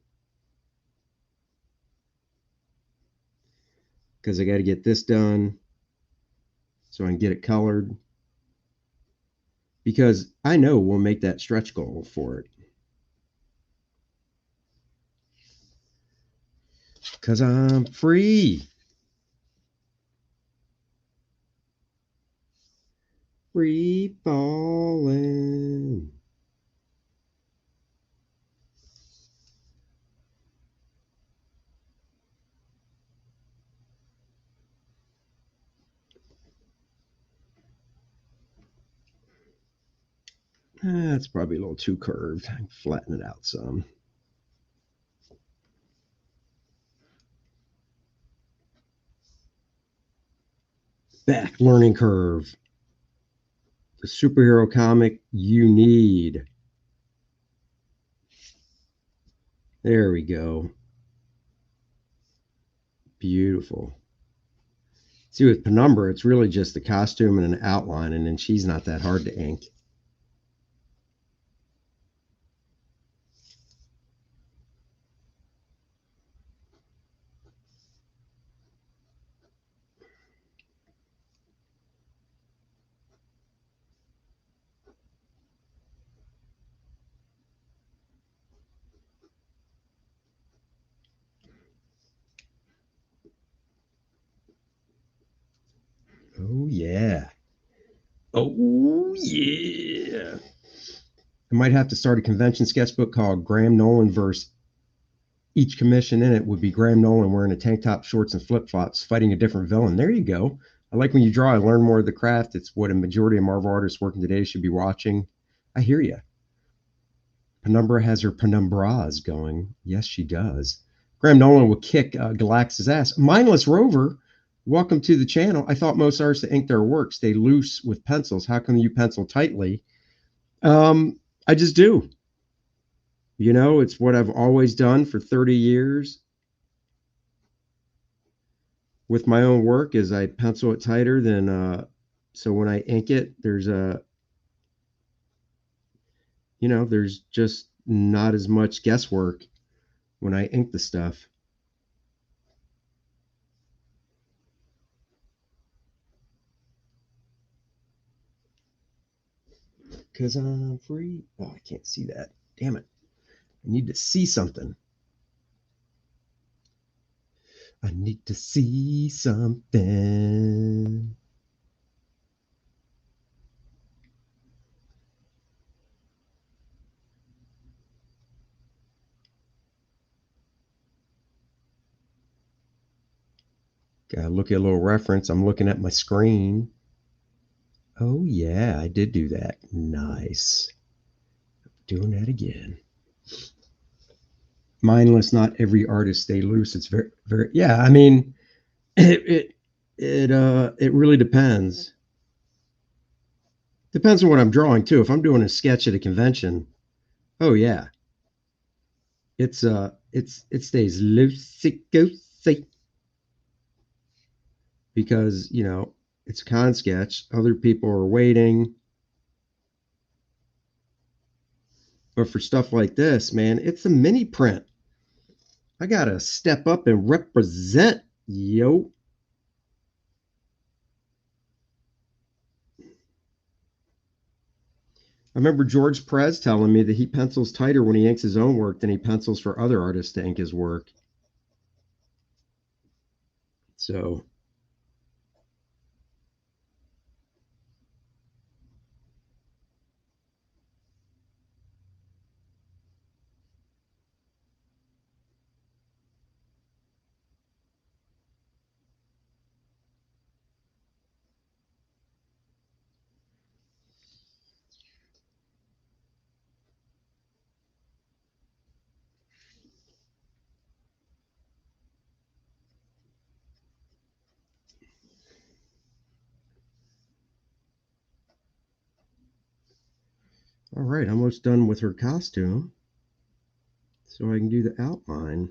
because I got to get this done so I can get it colored, because I know we'll make that stretch goal for it. Because I'm free. Free falling. That's probably a little too curved. I can flatten it out some. Back learning curve. The superhero comic you need. There we go. Beautiful. See, with Penumbra, it's really just the costume and an outline, and then she's not that hard to ink. Oh, yeah. Oh, yeah. I might have to start a convention sketchbook called Graham Nolan verse. Each commission in it would be Graham Nolan wearing a tank top, shorts, and flip flops fighting a different villain. There you go. I like when you draw. I learn more of the craft. It's what a majority of Marvel artists working today should be watching. I hear you. Penumbra has her penumbras going. Yes, she does. Graham Nolan will kick Galax's ass. Mindless Rover, welcome to the channel. I thought most artists that ink their work stay loose with pencils. How come you pencil tightly? I just do. You know, it's what I've always done for 30 years with my own work, is I pencil it tighter than So when I ink it, there's there's just not as much guesswork when I ink the stuff. Because I'm free. Oh, I can't see that. Damn it. I need to see something. I need to see something. Gotta look at a little reference. I'm looking at my screen. Oh, yeah, I did do that. Nice. Doing that again. Mindless, not every artist stay loose. It's very, very, yeah, I mean, it, it really depends. Depends on what I'm drawing too. If I'm doing a sketch at a convention, oh yeah, it stays loosey goosey because it's a con sketch. Other people are waiting, but for stuff like this, man, it's a mini print. I gotta step up and represent, yo. I remember George Perez telling me that he pencils tighter when he inks his own work than he pencils for other artists to ink his work. So, all right, almost done with her costume. So I can do the outline.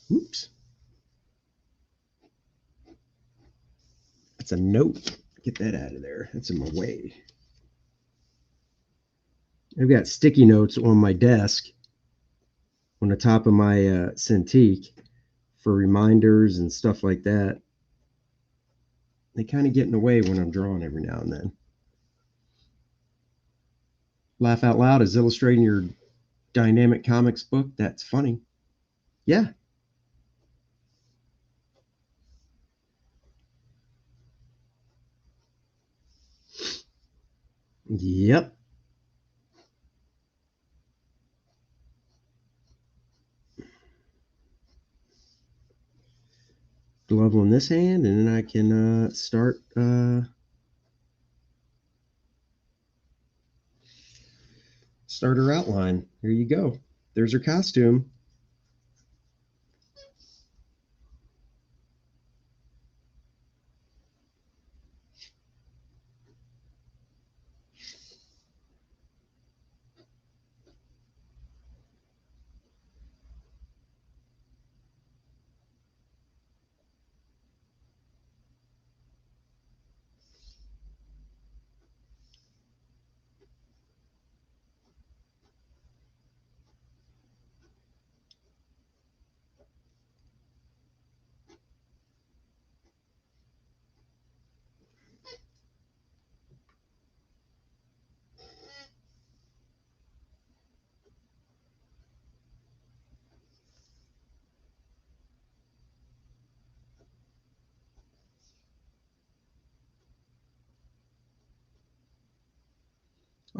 Oops. That's a note. Get that out of there. That's in my way. I've got sticky notes on my desk on the top of my Cintiq for reminders and stuff like that. They kind of get in the way when I'm drawing every now and then. Laugh Out Loud is illustrating your dynamic comics book. That's funny. Yeah. Yep. Glove on this hand, and then I can start her outline. Here you go. There's her costume.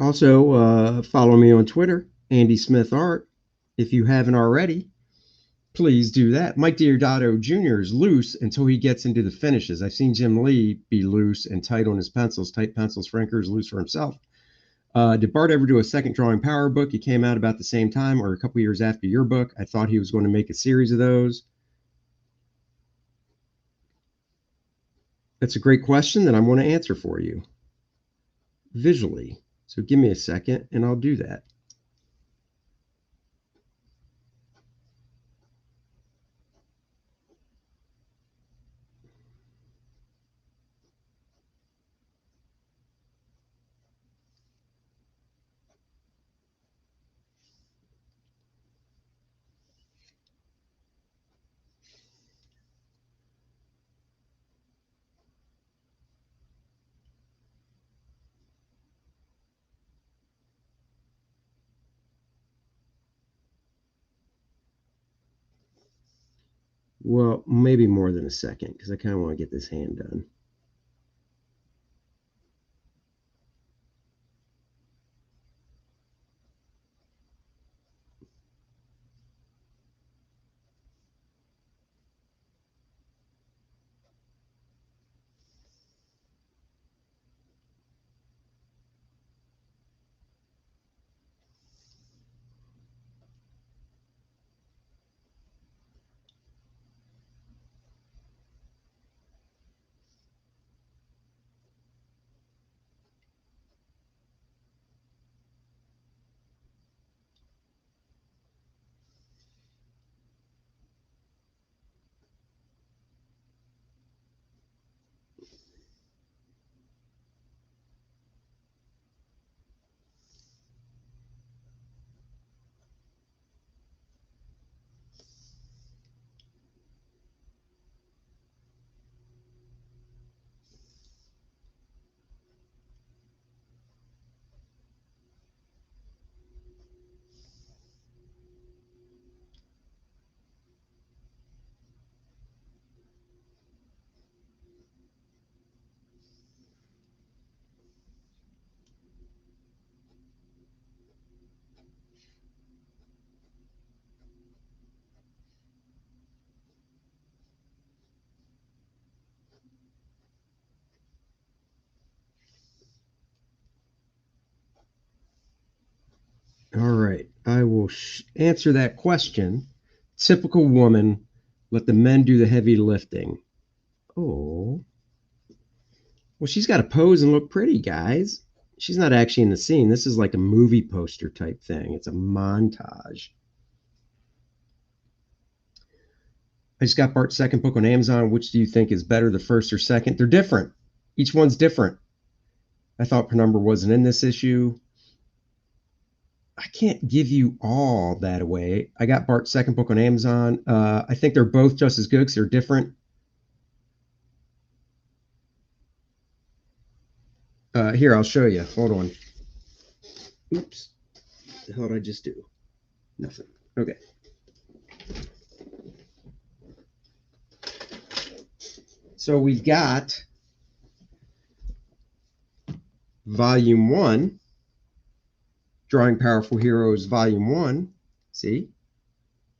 Also, follow me on Twitter, Andy Smith Art. If you haven't already, please do that. Mike Diodato Jr. is loose until he gets into the finishes. I've seen Jim Lee be loose and tight on his pencils. Tight pencils. Franker is loose for himself. Did Bart ever do a second drawing power book? It came out about the same time or a couple years after your book. I thought he was going to make a series of those. That's a great question that I want to answer for you visually. So give me a second and I'll do that. Well, maybe more than a second because I kind of want to get this hand done. All right, I will answer that question. Typical woman, let the men do the heavy lifting. Oh, well, she's got to pose and look pretty, guys. She's not actually in the scene. This is like a movie poster type thing. It's a montage. I just got Bart's second book on Amazon. Which do you think is better, the first or second? They're different. Each one's different. I thought Penumbra wasn't in this issue. I can't give you all that away. I got Bart's second book on Amazon. I think they're both just as good because they're different. Here, I'll show you. Hold on. Oops. What the hell did I just do? Nothing. Okay. So we've got Volume 1, Drawing Powerful Heroes, Volume 1. See?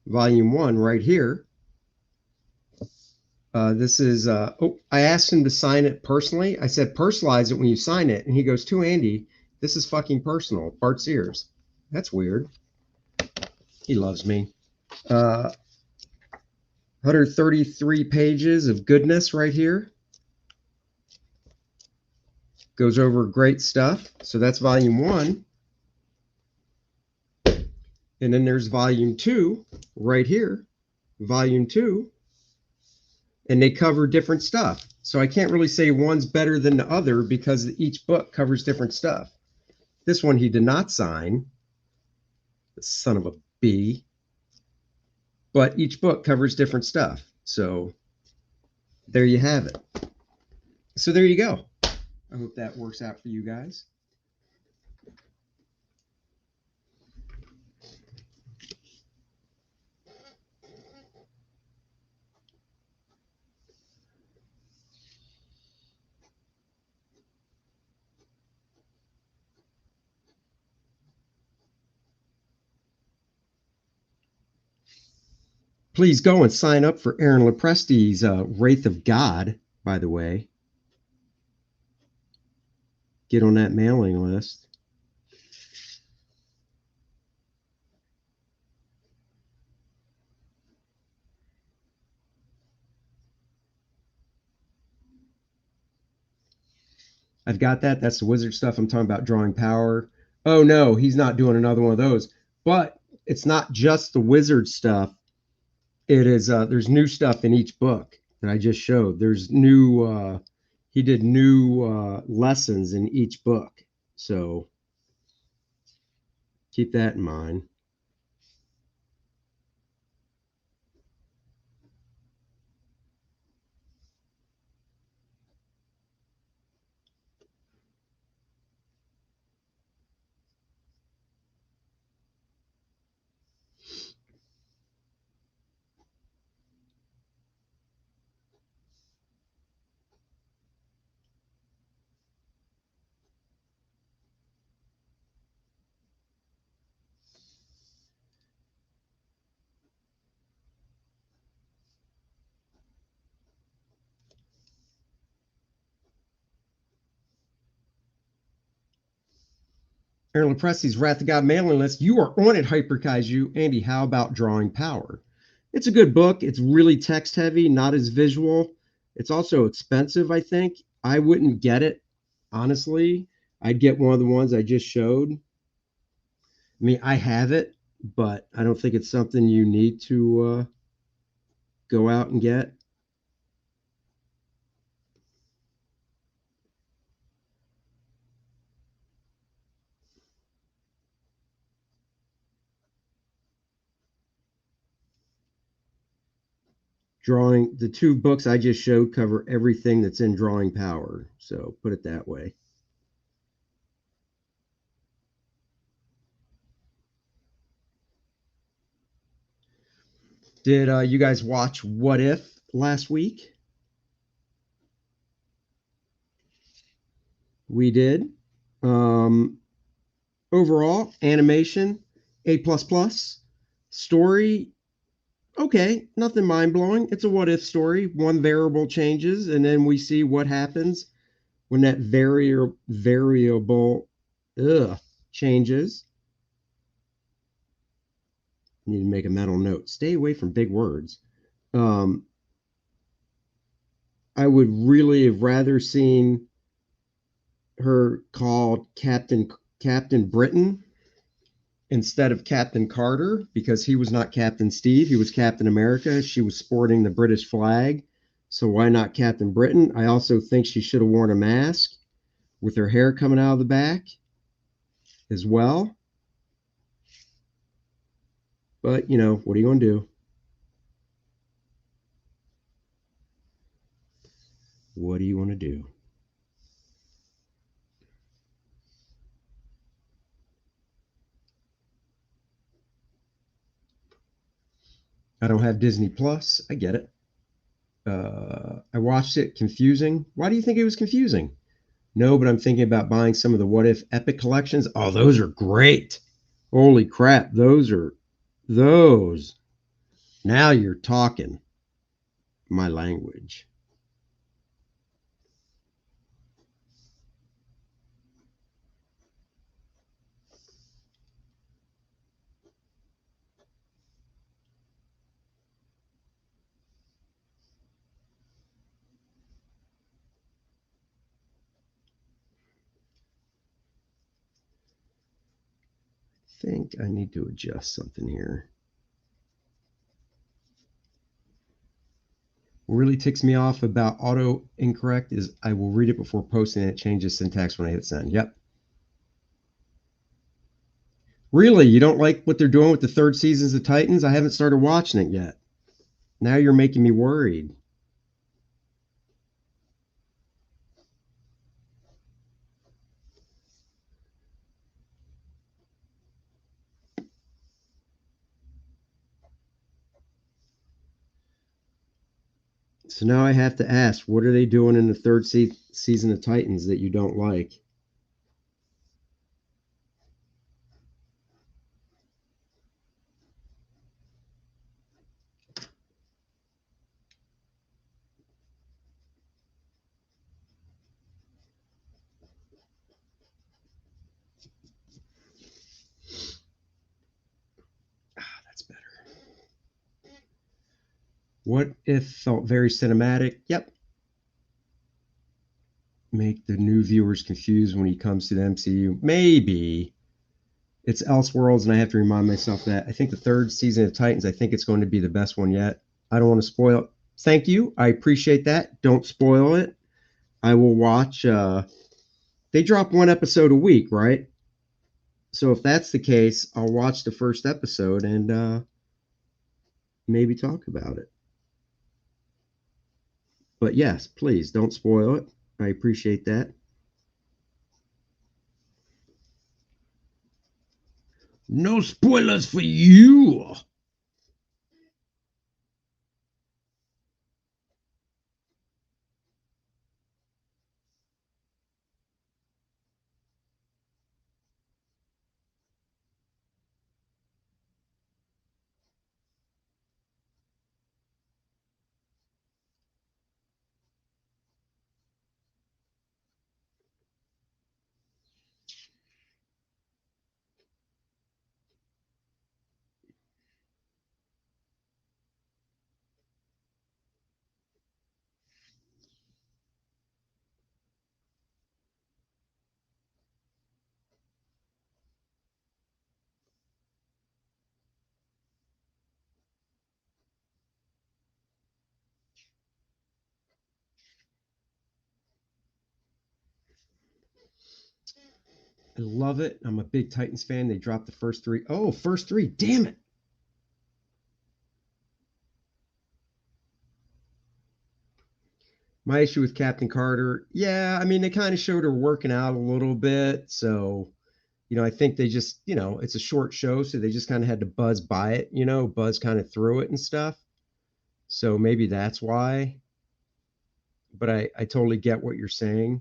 Volume 1 right here. This is, I asked him to sign it personally. I said, personalize it when you sign it. And he goes, to Andy, this is fucking personal. Bart Sears. That's weird. He loves me. 133 pages of goodness right here. Goes over great stuff. So that's volume 1. And then there's volume 2 right here. Volume 2. And they cover different stuff. So I can't really say one's better than the other because each book covers different stuff. This one he did not sign. The son of a bee. But each book covers different stuff. So there you have it. So there you go. I hope that works out for you guys. Please go and sign up for Aaron Lopresti's Wraith of God, by the way. Get on that mailing list. I've got that. That's the wizard stuff. I'm talking about drawing power. Oh no, he's not doing another one of those. But it's not just the wizard stuff. It is there's new stuff in each book that I just showed. There's new he did new lessons in each book. So keep that in mind. Aaron Lepresti's Wrath of God mailing list. You are on it, Hyper Kaiju. Andy, how about Drawing Power? It's a good book. It's really text heavy, not as visual. It's also expensive, I think. I wouldn't get it, honestly. I'd get one of the ones I just showed. I mean, I have it, but I don't think it's something you need to go out and get. Drawing, the two books I just showed cover everything that's in Drawing Power. So put it that way. Did you guys watch What If last week? We did. Um, Overall, animation A plus plus. Story okay, nothing mind blowing. It's a what if story. One variable changes, and then we see what happens when that variable changes. I need to make a mental note. Stay away from big words. Um, I would really have rather seen her called Captain Britain instead of Captain Carter because he was not Captain Steve. He was Captain America. She was sporting the British flag. So why not Captain Britain? I also think she should have worn a mask with her hair coming out of the back as well. But, you know, what are you going to do? What do you want to do? I don't have Disney Plus. I get it. I watched it. Confusing. Why do you think it was confusing? No, but I'm thinking about buying some of the What If Epic collections. Oh, those are great. Holy crap. Those. Now you're talking my language. I think I need to adjust something here. What really ticks me off about auto incorrect is I will read it before posting and it changes syntax when I hit send. Yep. Really? You don't like what they're doing with the third seasons of Titans? I haven't started watching it yet. Now you're making me worried. So now I have to ask, what are they doing in the third season of Titans that you don't like? Ah, that's better. What if felt very cinematic? Yep. Make the new viewers confused when he comes to the MCU? Maybe. It's Elseworlds, and I have to remind myself that I think the third season of Titans, I think it's going to be the best one yet. I don't want to spoil it. Thank you. I appreciate that. Don't spoil it. I will watch. They drop one episode a week, right? So if that's the case, I'll watch the first episode and maybe talk about it. But yes, please don't spoil it. I appreciate that. No spoilers for you. I love it. I'm a big Titans fan. They dropped the first three. Oh, first three. Damn it. My issue with Captain Carter, yeah, I mean, they kind of showed her working out a little bit. So, I think they just, it's a short show. So they just kind of had to buzz by it, buzz kind of through it and stuff. So maybe that's why. But I totally get what you're saying.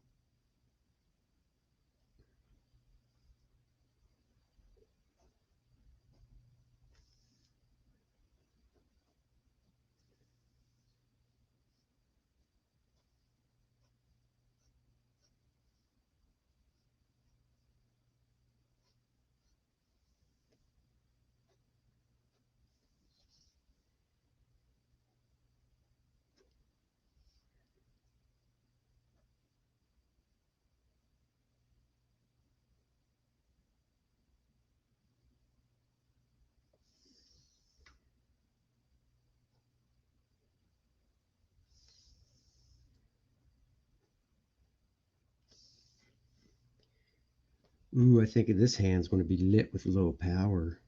Ooh, I think this hand's going to be lit with low power.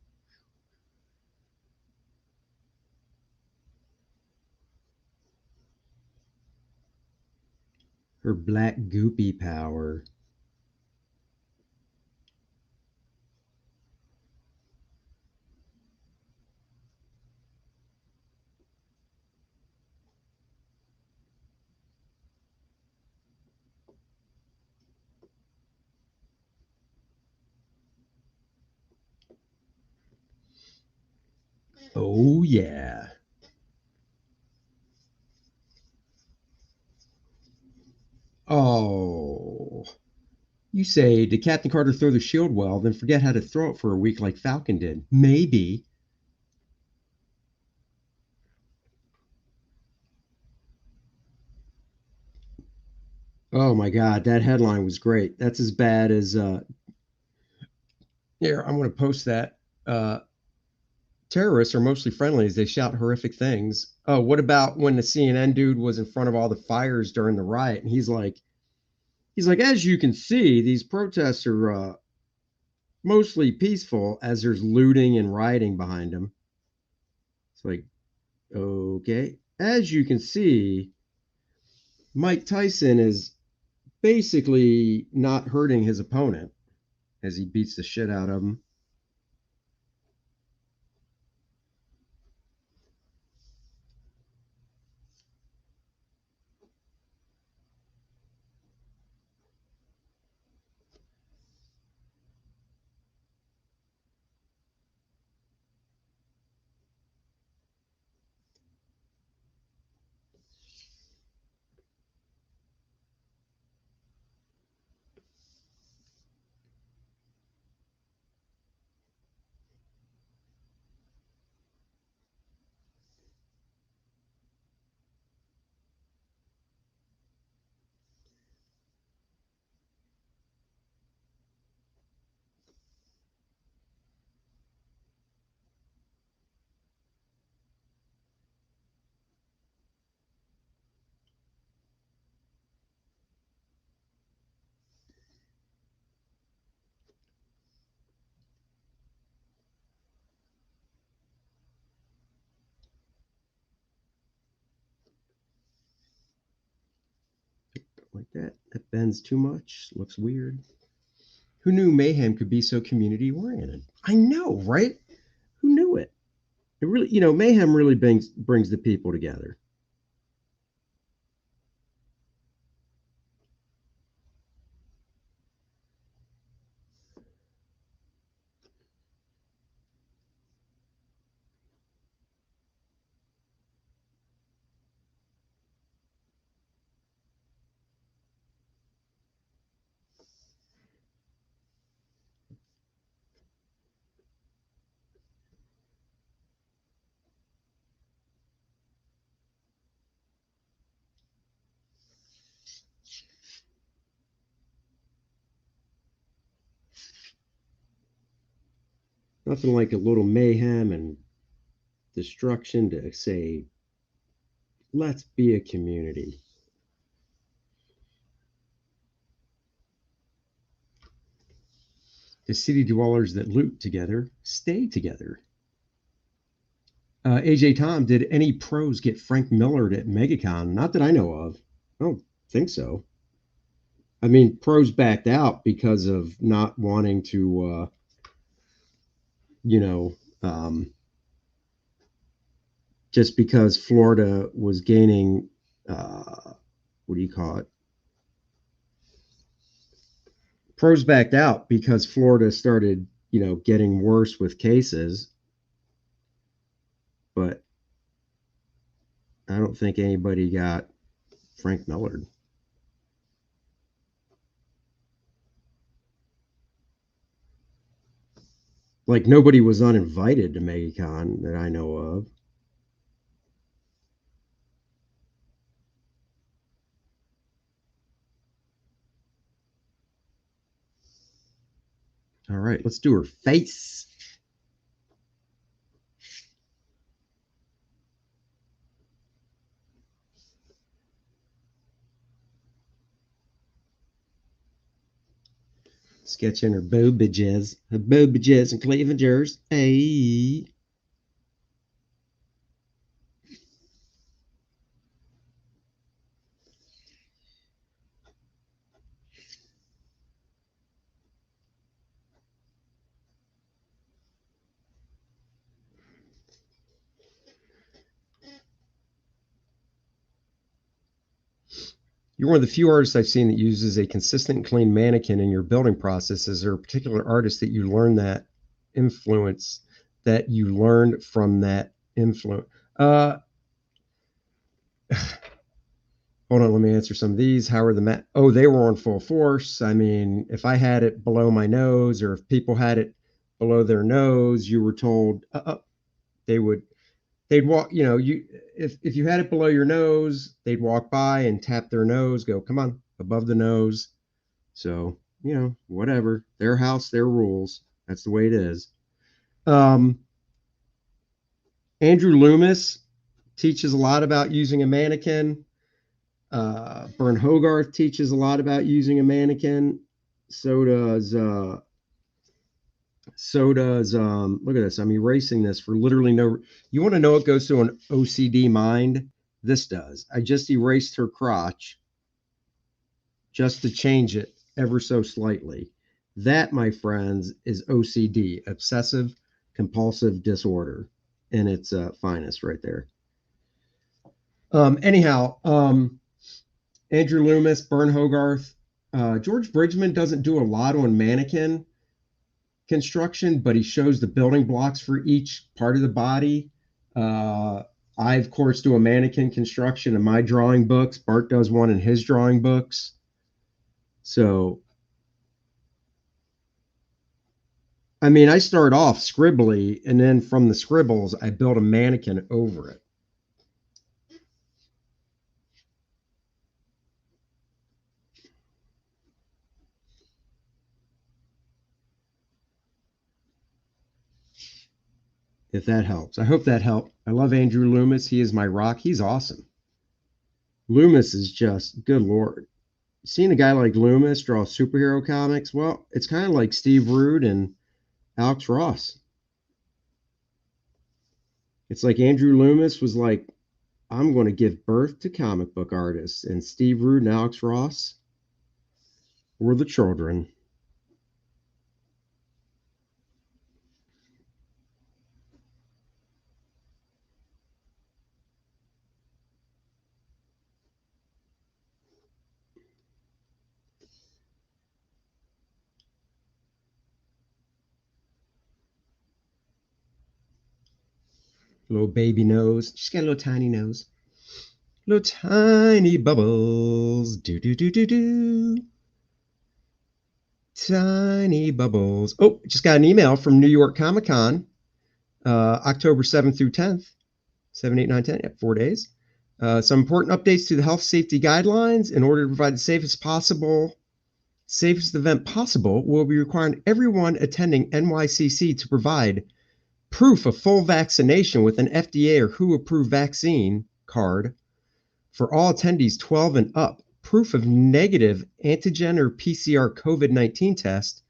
Her black goopy power. Oh, yeah. Oh. You say, did Captain Carter throw the shield well, then forget how to throw it for a week like Falcon did? Maybe. Oh my God, that headline was great. That's as bad as here. I'm going to post that. Uh, Terrorists are mostly friendly as they shout horrific things. Oh, what about when the CNN dude was in front of all the fires during the riot, and he's like, as you can see, these protests are mostly peaceful as there's looting and rioting behind them. It's like, okay, as you can see, Mike Tyson is basically not hurting his opponent as he beats the shit out of him. Like that. That bends too much. Looks weird. Who knew mayhem could be so community oriented? I know, right? Who knew it? It really, mayhem really brings the people together. Nothing like a little mayhem and destruction to say, let's be a community. The city dwellers that loot together stay together. AJ Tom, did any pros get Frank Millard at MegaCon? Not that I know of. I don't think so. I mean, pros backed out because of not wanting to, you know, just because Florida was gaining, what do you call it? Pros backed out because Florida started, getting worse with cases. But I don't think anybody got Frank Millard. Like, nobody was uninvited to MegaCon that I know of. All right, let's do her face. Sketching her boobages and cleavagers. Hey. You're one of the few artists I've seen that uses a consistent and clean mannequin in your building process. Is there a particular artist that you learned that influence that you learned from that influence? Hold on, let me answer some of these. How are the Oh, they were on full force. I mean, if I had it below my nose, or if people had it below their nose, you were told they would they'd walk. If you had it below your nose, they'd walk by and tap their nose, go, come on, above the nose. So whatever, their house, their rules. That's the way it is. Andrew Loomis teaches a lot about using a mannequin. Bern Hogarth teaches a lot about using a mannequin. So does look at this. I'm erasing this for literally no. You want to know what goes to an OCD mind? This does. I just erased her crotch just to change it ever so slightly. That, my friends, is OCD, obsessive compulsive disorder, and its finest right there. Anyhow, Andrew Loomis, Bern Hogarth, George Bridgman doesn't do a lot on mannequin construction, but he shows the building blocks for each part of the body. I, of course, do a mannequin construction in my drawing books. Bart does one in his drawing books. So, I mean, I start off scribbly, and then from the scribbles, I build a mannequin over it. If that helps. I hope that helped. I love Andrew Loomis. He is my rock. He's awesome. Loomis is just, good Lord. Seeing a guy like Loomis draw superhero comics, well, it's kind of like Steve Rude and Alex Ross. It's like Andrew Loomis was like, I'm going to give birth to comic book artists, and Steve Rude and Alex Ross were the children. Little baby nose. She's got a little tiny nose. Little tiny bubbles. Do, do, do, do, do. Tiny bubbles. Oh, just got an email from New York Comic Con, October 7th through 10th. 7, 8, 9, 10, 4 days. Some important updates to the health safety guidelines. In order to provide the safest event possible, we'll be requiring everyone attending NYCC to provide proof of full vaccination with an FDA or WHO approved vaccine card for all attendees 12 and up, proof of negative antigen or PCR COVID-19 test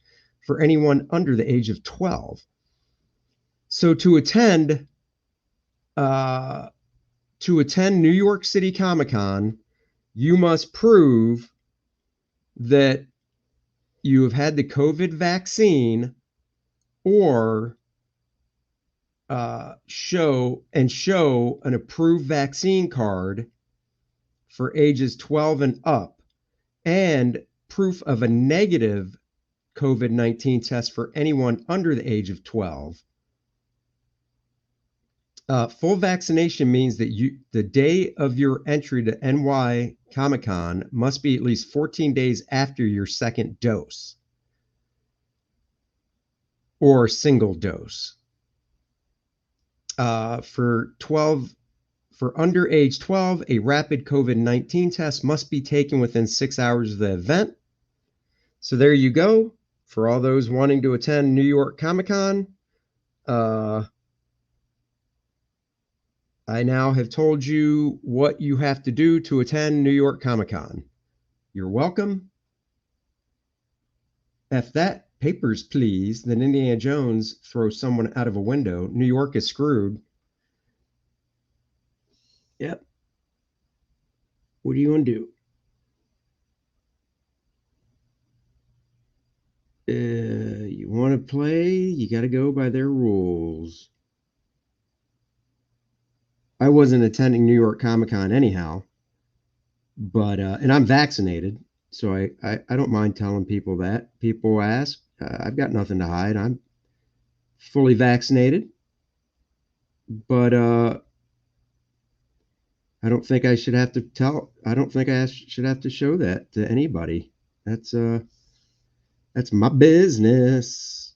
for anyone under the age of 12. So to attend New York City Comic-Con, you must prove that you have had the COVID vaccine or show an approved vaccine card for ages 12 and up, and proof of a negative COVID-19 test for anyone under the age of 12. Full vaccination means that the day of your entry to NY Comic-Con must be at least 14 days after your second dose or single dose. For under age 12, a rapid COVID-19 test must be taken within 6 hours of the event. So there you go. For all those wanting to attend New York Comic-Con, I now have told you what you have to do to attend New York Comic-Con. You're welcome. F that. Papers, please. Then Indiana Jones throws someone out of a window. New York is screwed. Yep. What are you going to do? You want to play? You got to go by their rules. I wasn't attending New York Comic-Con anyhow, but and I'm vaccinated, so I don't mind telling people that. People ask, I've got nothing to hide. I'm fully vaccinated, but I don't think I should have to I don't think I should have to show that to anybody. That's my business.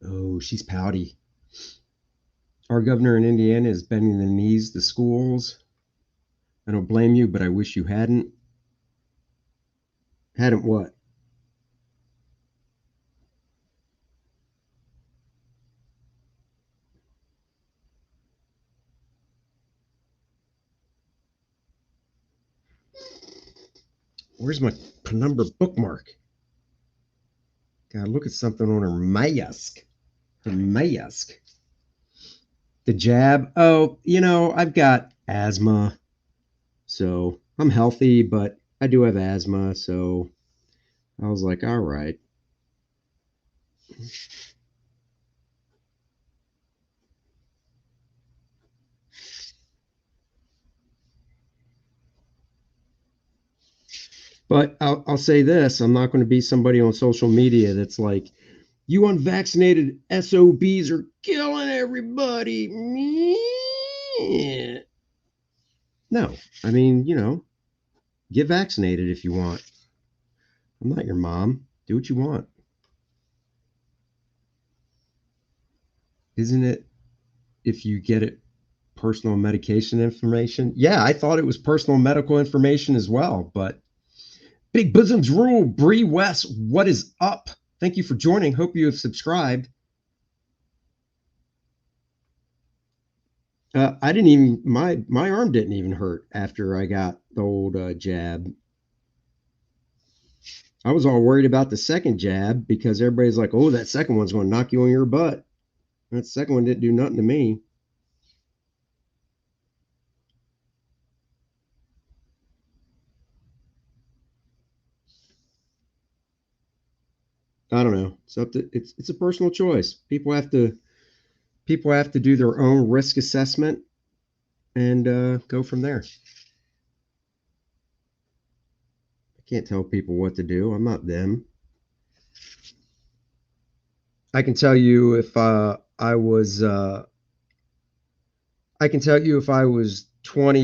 Oh, she's pouty. Our governor in Indiana is bending the knees to schools. I don't blame you, but I wish you hadn't. Hadn't what? Where's my penumbra bookmark? Gotta look at something on her mask. Her mask. The jab. Oh, I've got asthma. So I'm healthy, but I do have asthma. So I was like, all right. But I'll say this, I'm not going to be somebody on social media that's like, you unvaccinated SOBs are killing everybody. No, I mean, get vaccinated if you want. I'm not your mom. Do what you want. Isn't it, if you get it, personal medication information? Yeah, I thought it was personal medical information as well, but Big Bosoms Rule, Bree West, what is up? Thank you for joining. Hope you have subscribed. I didn't even, my arm didn't even hurt after I got the old jab. I was all worried about the second jab because everybody's like, oh, that second one's going to knock you on your butt. That second one didn't do nothing to me. I don't know. It's a personal choice. People have to do their own risk assessment and go from there. I can't tell people what to do. I'm not them. I can tell you if I was 20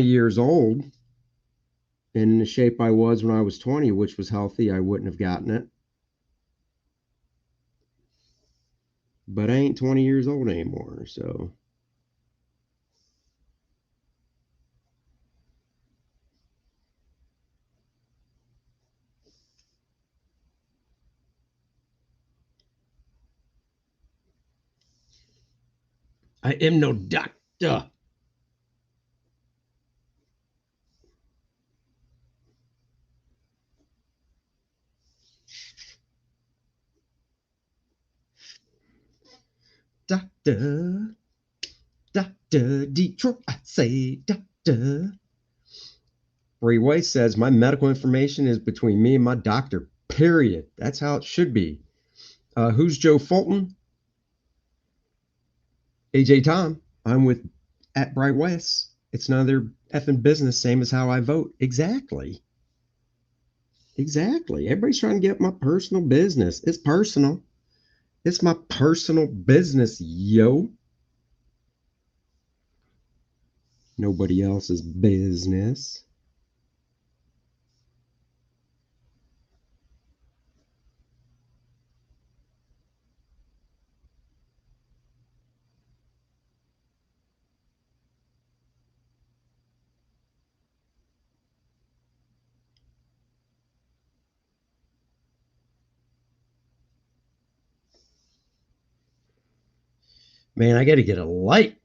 years old in the shape I was when I was 20, which was healthy, I wouldn't have gotten it. But I ain't 20 years old anymore, so I am no doctor. Doctor, Doctor Detroit, I say, Doctor. Bray White says, my medical information is between me and my doctor, period. That's how it should be. Who's Joe Fulton? AJ Tom. I'm with at Bright West. It's none of their effing business, same as how I vote. Exactly. Exactly. Everybody's trying to get my personal business. It's personal. It's my personal business, yo. Nobody else's business. Man, I got to get a light.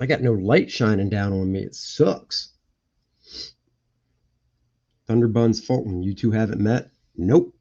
I got no light shining down on me. It sucks. Thunderbuns Fulton, you two haven't met? Nope.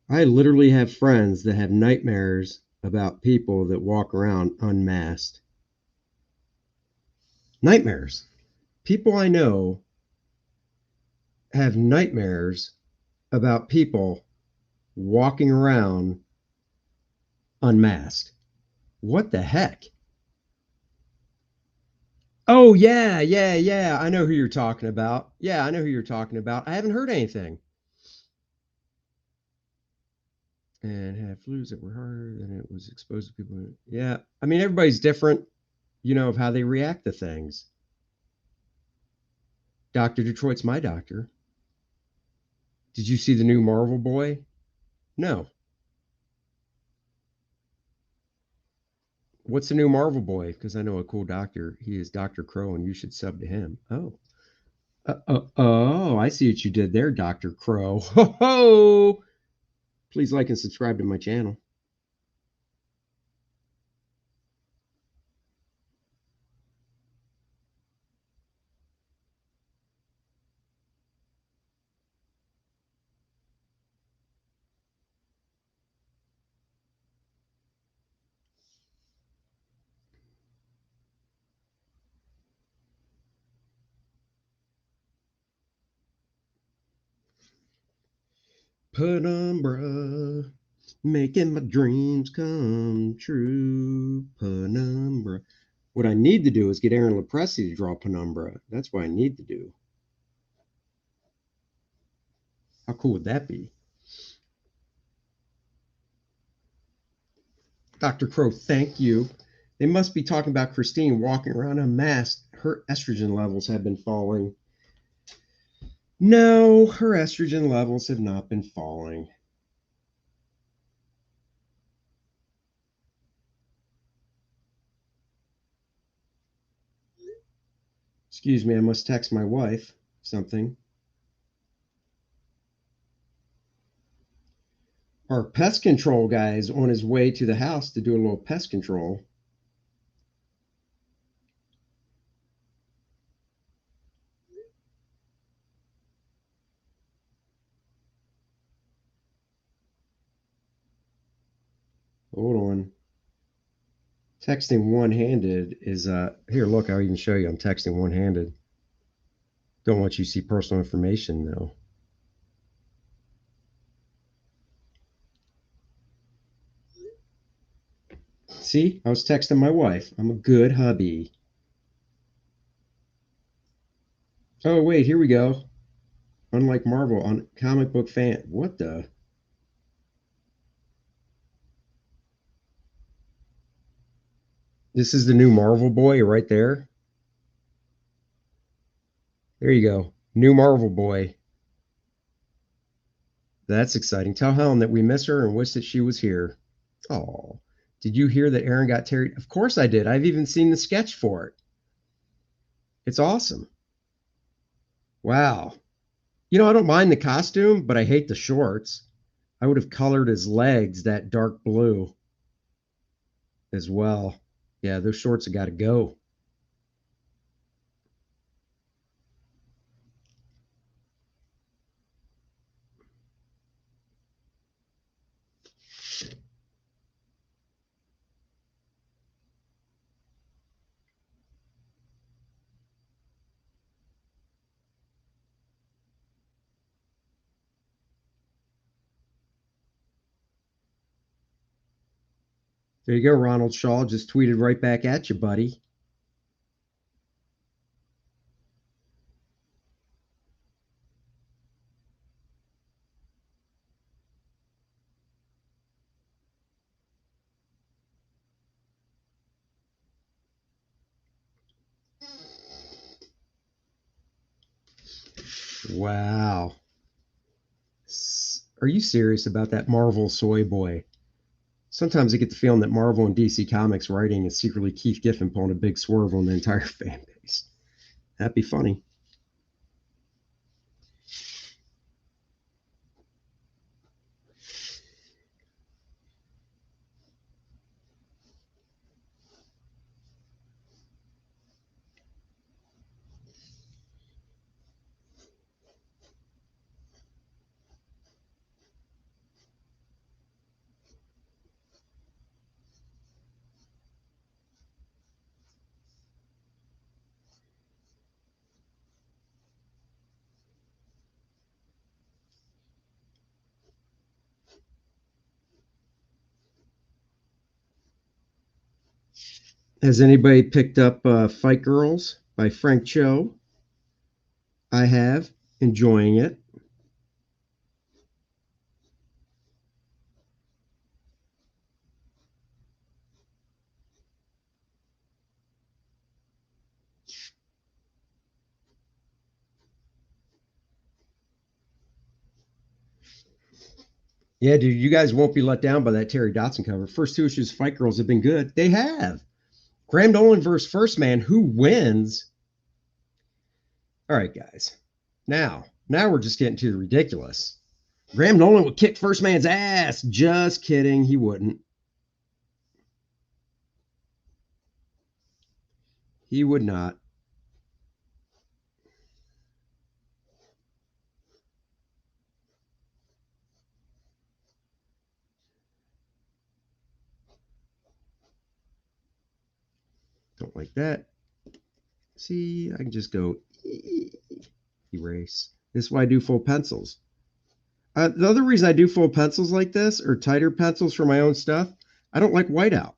I literally have friends that have nightmares about people that walk around unmasked. Nightmares. People I know have nightmares about people walking around unmasked. What the heck? Oh, yeah, yeah, yeah. I know who you're talking about. Yeah, I know who you're talking about. I haven't heard anything. And had flus that were harder than it was exposed to people. Yeah, I mean, everybody's different, of how they react to things. Dr. Detroit's my doctor. Did you see the new Marvel boy? No. What's the new Marvel boy? Because I know a cool doctor. He is Dr. Crow, and you should sub to him. Oh. Oh, I see what you did there, Dr. Crow. Ho ho! Please like and subscribe to my channel. Penumbra, making my dreams come true. Penumbra. What I need to do is get Aaron Lepresti to draw Penumbra. That's what I need to do. How cool would that be? Dr. Crow, thank you. They must be talking about Christine walking around unmasked. Her estrogen levels have been falling. No, her estrogen levels have not been falling. Excuse me, I must text my wife something. Our pest control guy is on his way to the house to do a little pest control. Hold on. Texting one-handed is here, look, I'll even show you I'm texting one-handed. Don't want you to see personal information though. See, I was texting my wife. I'm a good hubby. Oh wait, here we go. Unlike Marvel, on comic book fan. What the? This is the new Marvel boy right there. There you go. New Marvel boy. That's exciting. Tell Helen that we miss her and wish that she was here. Oh, did you hear that Aaron got Terry? Of course I did. I've even seen the sketch for it. It's awesome. Wow. You know, I don't mind the costume, but I hate the shorts. I would have colored his legs that dark blue as well. Yeah, those shorts have got to go. There you go, Ronald Shaw just tweeted right back at you, buddy. Wow. Are you serious about that Marvel soy boy? Sometimes I get the feeling that Marvel and DC Comics writing is secretly Keith Giffen pulling a big swerve on the entire fan base. That'd be funny. Has anybody picked up Fight Girls by Frank Cho? I have. Enjoying it. Yeah, dude, you guys won't be let down by that Terry Dotson cover. First two issues of Fight Girls have been good. They have. Graham Nolan versus 1stMAN. Who wins? All right, guys. Now we're just getting to the ridiculous. Graham Nolan would kick 1stMAN's ass. Just kidding. He wouldn't. He would not. Don't like that. See, I can just go erase. This is why I do full pencils. The other reason I do full pencils like this, or tighter pencils for my own stuff, I don't like whiteout.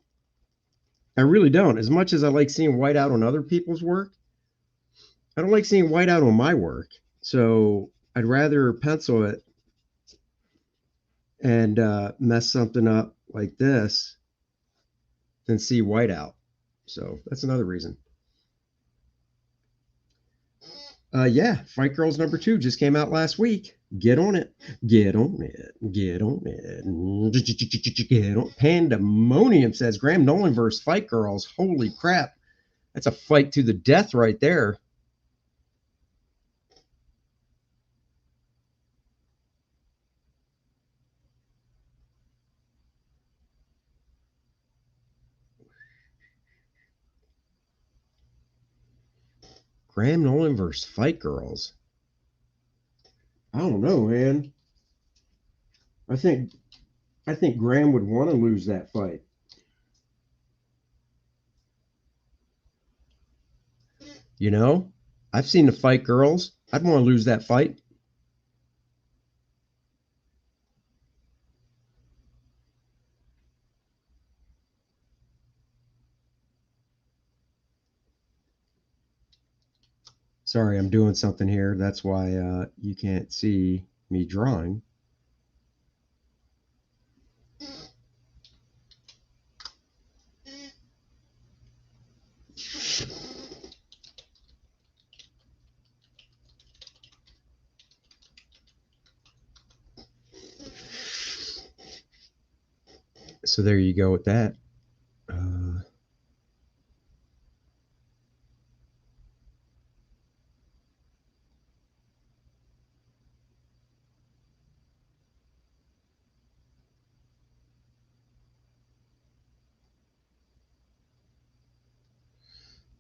I really don't. As much as I like seeing whiteout on other people's work, I don't like seeing whiteout on my work. So I'd rather pencil it and mess something up like this than see whiteout. So that's another reason. Yeah, Fight Girls #2 just came out last week. Get on it. Get on it. Get on it. Get on. Pandemonium says Graham Nolan versus Fight Girls. Holy crap. That's a fight to the death right there. Graham Nolan versus Fight Girls. I don't know, man. I think Graham would want to lose that fight. You know, I've seen the Fight Girls. I'd want to lose that fight. Sorry, I'm doing something here. That's why you can't see me drawing. So there you go with that. Uh,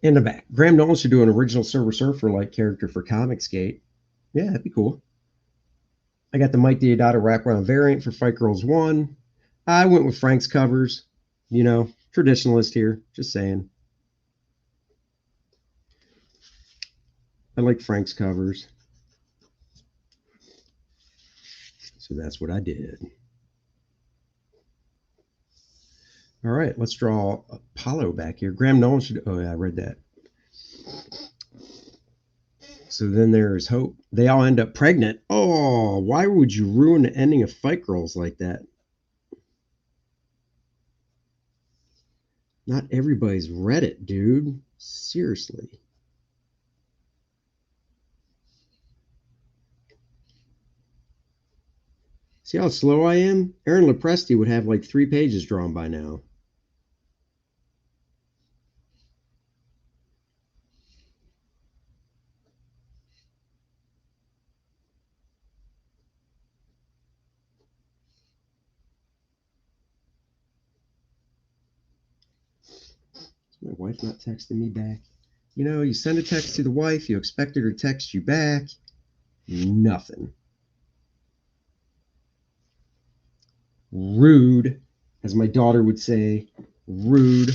in the back, Graham Nolan should do an original Silver Surfer like character for Comicsgate. Yeah, that'd be cool. I got the Mike Deodato wraparound variant for Fight Girls 1. I went with Frank's covers. You know, traditionalist here. Just saying. I like Frank's covers. So that's what I did. All right, let's draw Apollo back here. Graham Nolan should. Oh, yeah, I read that. So then there's Hope. They all end up pregnant. Oh, why would you ruin the ending of Fight Girls like that? Not everybody's read it, dude. Seriously. See how slow I am? Aaron Lopresti would have like 3 pages drawn by now. Is my wife not texting me back? You know, you send a text to the wife, you expect her to text you back. Nothing. Rude, as my daughter would say. Rude.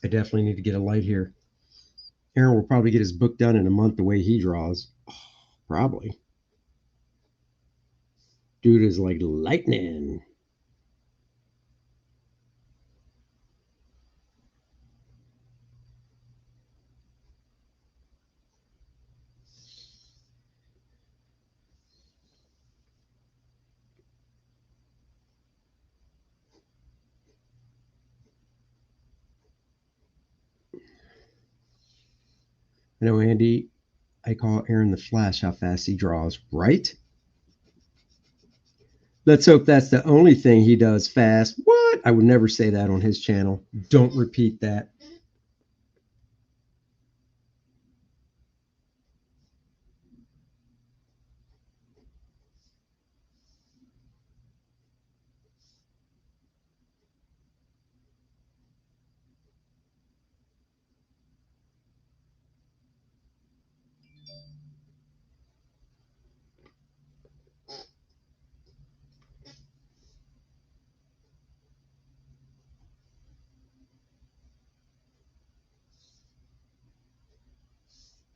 I definitely need to get a light here. Aaron will probably get his book done in a month the way he draws. Oh, probably. Dude is like lightning. I know, Andy, I call Aaron the Flash how fast he draws, right? Let's hope that's the only thing he does fast. What? I would never say that on his channel. Don't repeat that.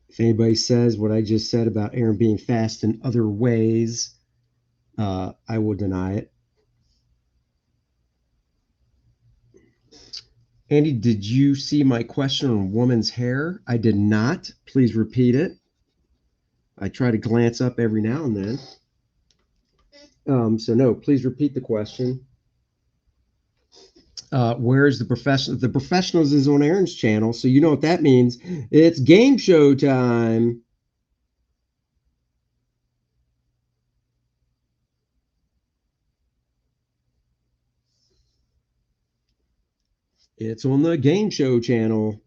If anybody says what I just said about Aaron being fast in other ways, I will deny it. Andy, did you see my question on woman's hair? I did not. Please repeat it. I try to glance up every now and then. So no, please repeat the question. Where's the professional? The professionals is on Aaron's channel, so you know what that means. It's game show time. It's on the game show channel.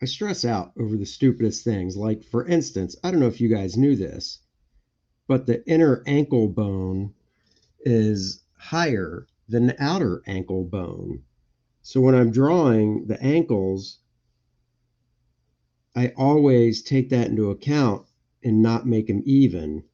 I stress out over the stupidest things. Like, for instance, I don't know if you guys knew this, but the inner ankle bone is higher than the outer ankle bone. So when I'm drawing the ankles, I always take that into account and not make them even.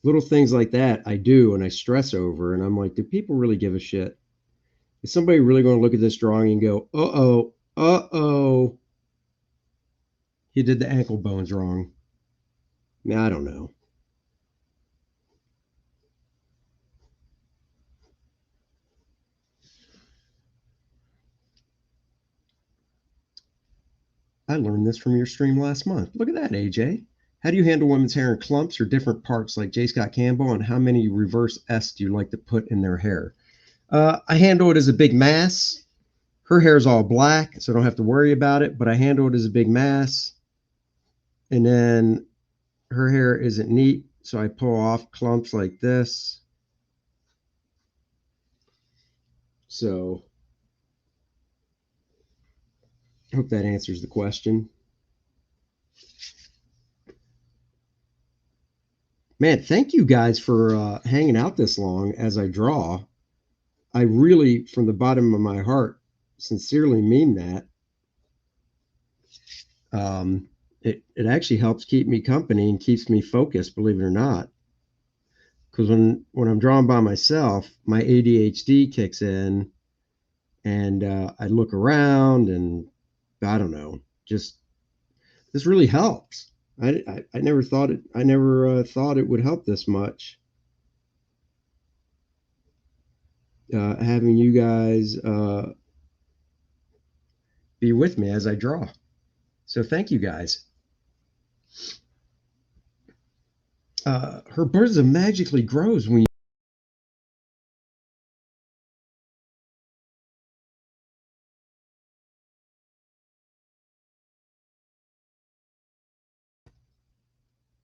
Little things like that I do and I stress over, and I'm like, do people really give a shit? Is somebody really going to look at this drawing and go, uh-oh, he did the ankle bones wrong? Now, I don't know. I learned this from your stream last month. Look at that, AJ. How do you handle women's hair in clumps or different parts like J. Scott Campbell? And how many reverse S do you like to put in their hair? I handle it as a big mass. Her hair is all black, so I don't have to worry about it, but I handle it as a big mass. And then her hair isn't neat, so I pull off clumps like this. So I hope that answers the question. Man, thank you guys for hanging out this long as I draw. I really, from the bottom of my heart, sincerely mean that. It actually helps keep me company and keeps me focused, believe it or not. Because when I'm drawing by myself, my ADHD kicks in, and I look around, and I don't know, just this really helps. I never thought it. I never thought it would help this much. Having you guys be with me as I draw. So thank you guys. Her bosom magically grows when you.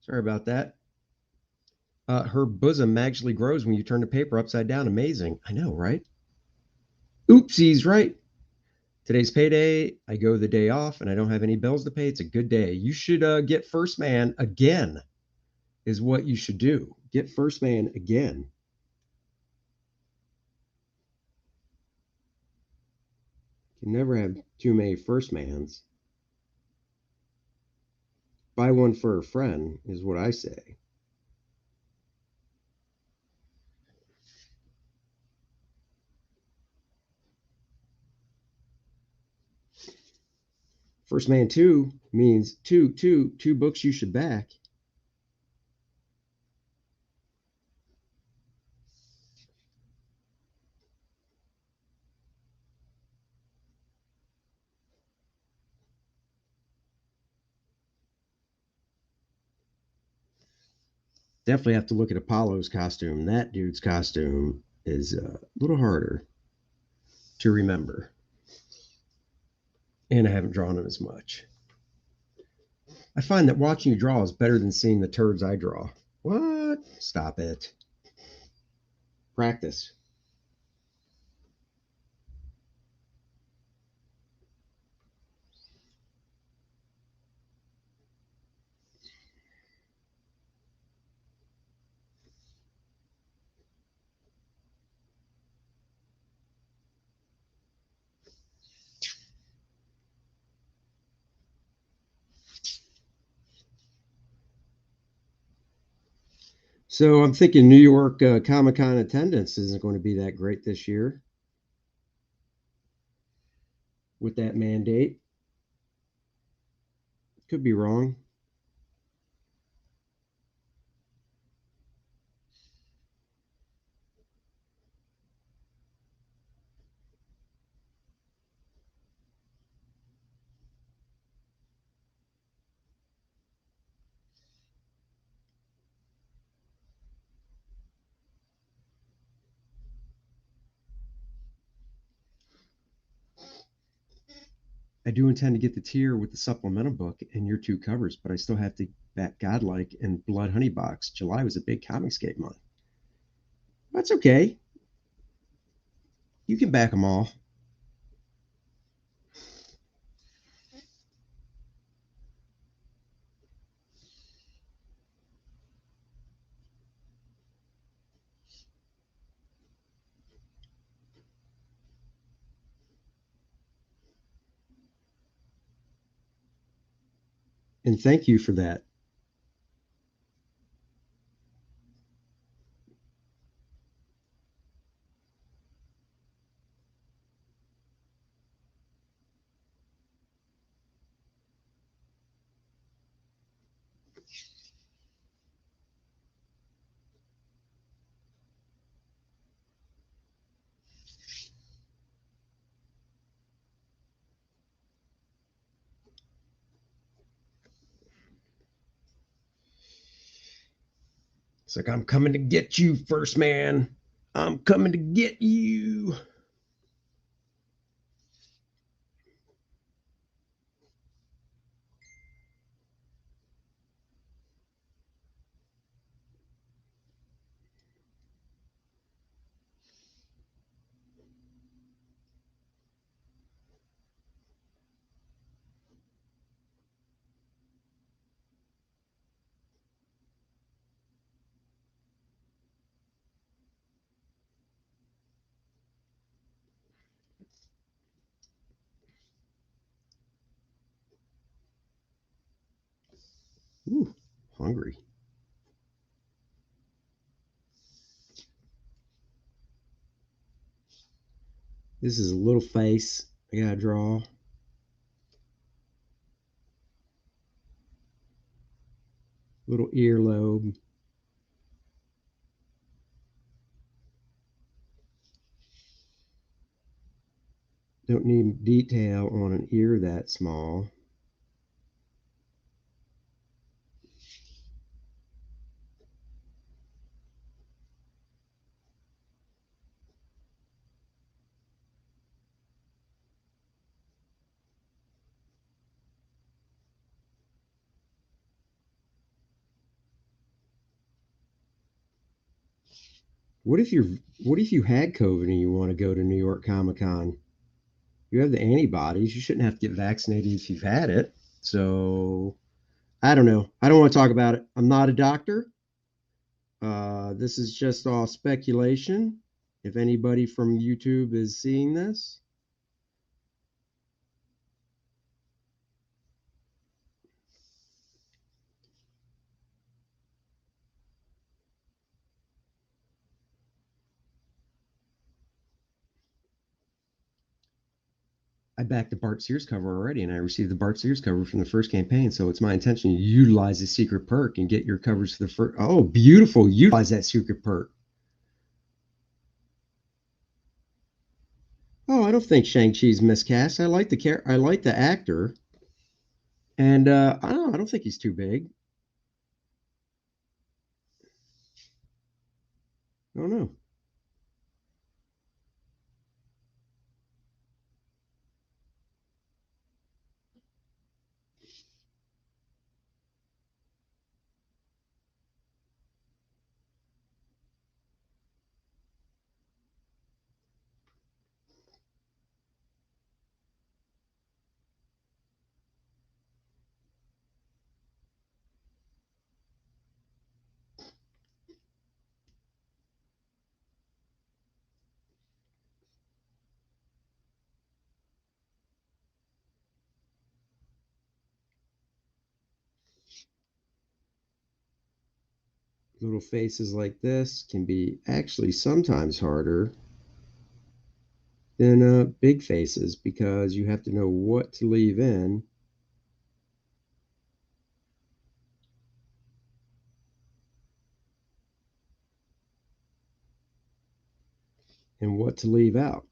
Sorry about that. Her bosom magically grows when you turn the paper upside down. Amazing. I know, right? Oopsies, right? Today's payday. I go the day off and I don't have any bills to pay. It's a good day. You should get 1stMAN again, is what you should do. Get 1stMAN again. You can never have too many 1stMANs. Buy one for a friend, is what I say. First Man 2 means two books you should back. Definitely have to look at Apollo's costume. That dude's costume is a little harder to remember. And I haven't drawn him as much. I find that watching you draw is better than seeing the turds I draw. What? Stop it. Practice. So I'm thinking New York Comic Con attendance isn't going to be that great this year with that mandate. Could be wrong. I do intend to get the tier with the supplemental book and your two covers, but I still have to Bat Godlike and Blood Honey Box. July was a big Comicsgate month. That's okay. You can back them all. And thank you for that. It's like, I'm coming to get you, 1stMAN. I'm coming to get you. Ooh, hungry. This is a little face I gotta draw. Little earlobe. Don't need detail on an ear that small. What if you had COVID and you want to go to New York Comic Con? You have the antibodies. You shouldn't have to get vaccinated if you've had it. So I don't know. I don't want to talk about it. I'm not a doctor. This is just all speculation. If anybody from YouTube is seeing this, I backed the Bart Sears cover already, and I received the Bart Sears cover from the first campaign. So it's my intention to utilize the secret perk and get your covers for the first. Oh, beautiful! Utilize that secret perk. Oh, I don't think Shang-Chi's miscast. I like the actor, and I don't think he's too big. I don't know. Little faces like this can be actually sometimes harder than big faces because you have to know what to leave in and what to leave out.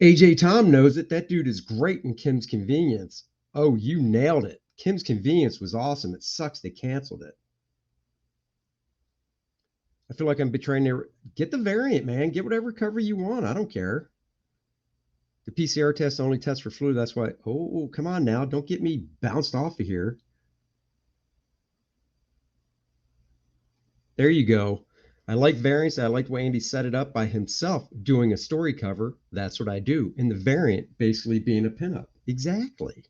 AJ Tom knows it. That dude is great in Kim's Convenience. Oh, you nailed it. Kim's Convenience was awesome. It sucks they canceled it. I feel like I'm betraying their. Get the variant, man. Get whatever cover you want. I don't care. The PCR test only tests for flu. That's why. Oh, come on now. Don't get me bounced off of here. There you go. I like variants. I like the way Andy set it up by himself doing a story cover. That's what I do. And the variant basically being a pinup. Exactly.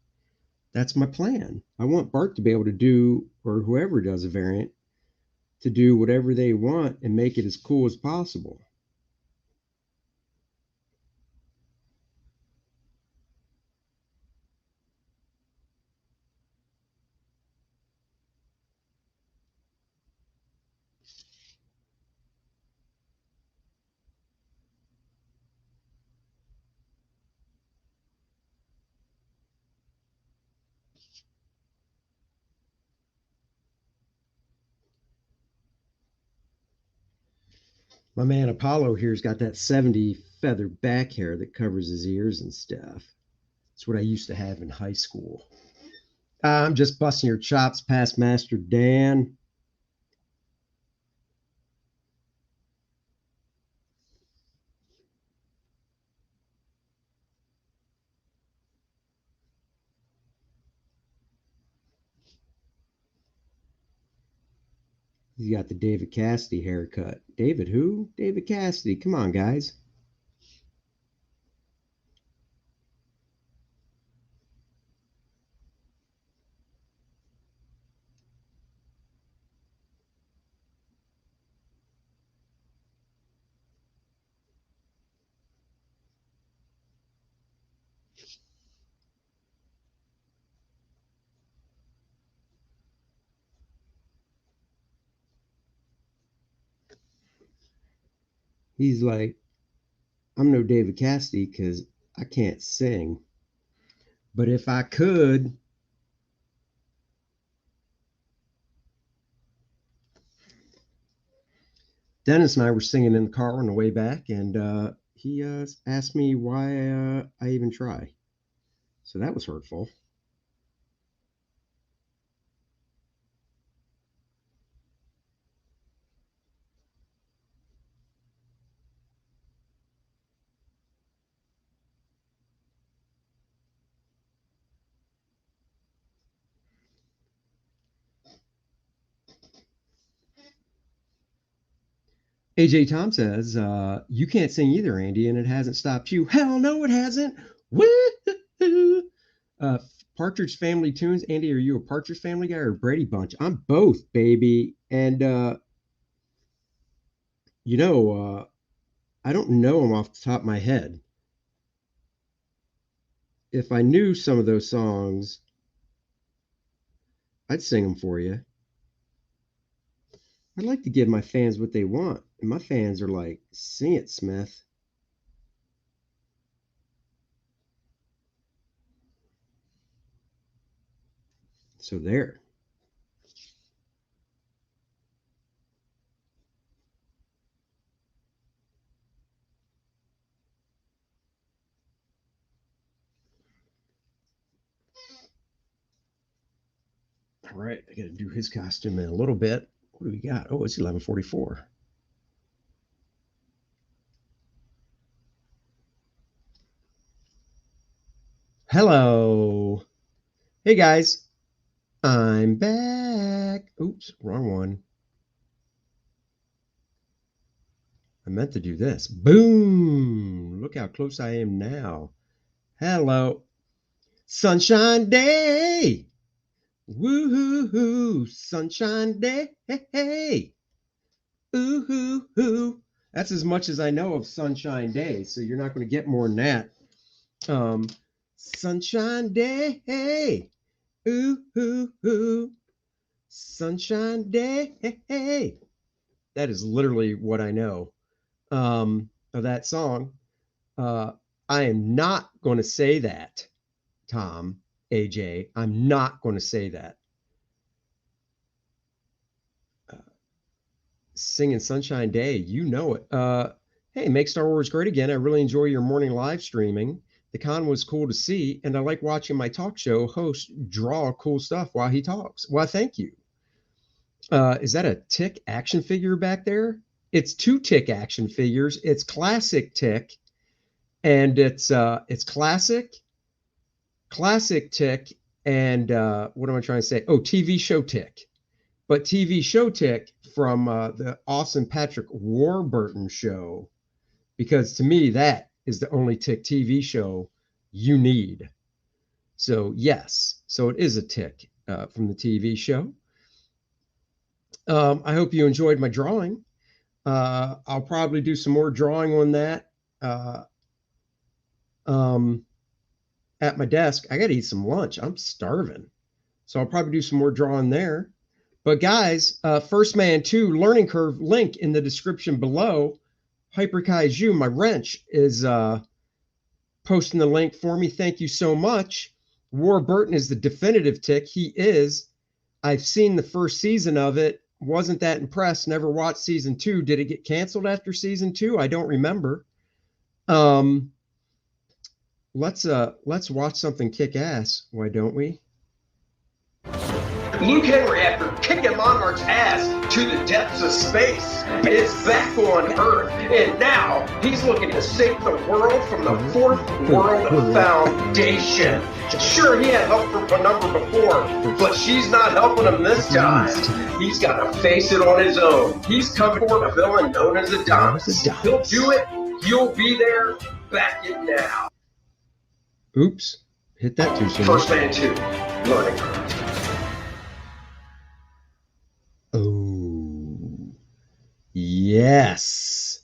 That's my plan. I want Bart to be able to do, or whoever does a variant, to do whatever they want and make it as cool as possible. My man Apollo here's got that 70 feather back hair that covers his ears and stuff. It's what I used to have in high school. I'm just busting your chops past Master Dan. He's got the David Cassidy haircut. David who? David Cassidy. Come on, guys. He's like, I'm no David Cassidy because I can't sing. But if I could, Dennis and I were singing in the car on the way back, and he asked me why I even try. So that was hurtful. AJ Tom says, you can't sing either, Andy, and it hasn't stopped you. Hell no, it hasn't. Woo! Uh, Partridge Family Tunes. Andy, are you a Partridge Family guy or a Brady Bunch? I'm both, baby. And, you know, I don't know them off the top of my head. If I knew some of those songs, I'd sing them for you. I'd like to give my fans what they want. And my fans are like, sing it, Smith. So there. All right, I got to do his costume in a little bit. What do we got? Oh, it's 11:44. Hello. Hey guys. I'm back. Oops, wrong one. I meant to do this. Boom. Look how close I am now. Hello. Sunshine Day. Woo-hoo-hoo. Sunshine Day. Hey. Ooh-hoo-hoo. That's as much as I know of Sunshine Day, so you're not going to get more than that. Sunshine Day. Ooh-hoo-hoo. Sunshine Day. That is literally what I know of that song. I am not going to say that, Tom, AJ. I'm not going to say that. Singing Sunshine Day, you know it. Hey, make Star Wars great again. I really enjoy your morning live streaming. The con was cool to see, and I like watching my talk show host draw cool stuff while he talks. Well, thank you. Is that a Tick action figure back there? It's 2 Tick action figures. It's classic Tick, and it's classic Tick, and what am I trying to say? Oh, TV show Tick. But TV show Tick from the Austin Patrick Warburton show, because to me that is the only Tick TV show you need. So yes, so it is a Tick from the TV show. I hope you enjoyed my drawing. I'll probably do some more drawing on that at my desk. I got to eat some lunch. I'm starving. So I'll probably do some more drawing there. But guys, 1stMAN 2 Learning Curve link in the description below. Hyper Kaiju, my wrench, is posting the link for me. Thank you so much. Warburton is the definitive Tick. He is. I've seen the first season of it. Wasn't that impressed. Never watched season 2. Did it get canceled after season 2? I don't remember. Let's watch something kick ass. Why don't we? Luke Henry, after kicking Monarch's ass to the depths of space, is back on Earth, and now he's looking to save the world from the Fourth World Foundation. Sure, he had help from Penumbra before, but she's not helping him this time. He's got to face it on his own. He's coming for a villain known as Adonis. He'll do it. You'll be there. Back it now. Oops. Hit that too soon. 1stMAN 2 Learning Curve. Oh, yes.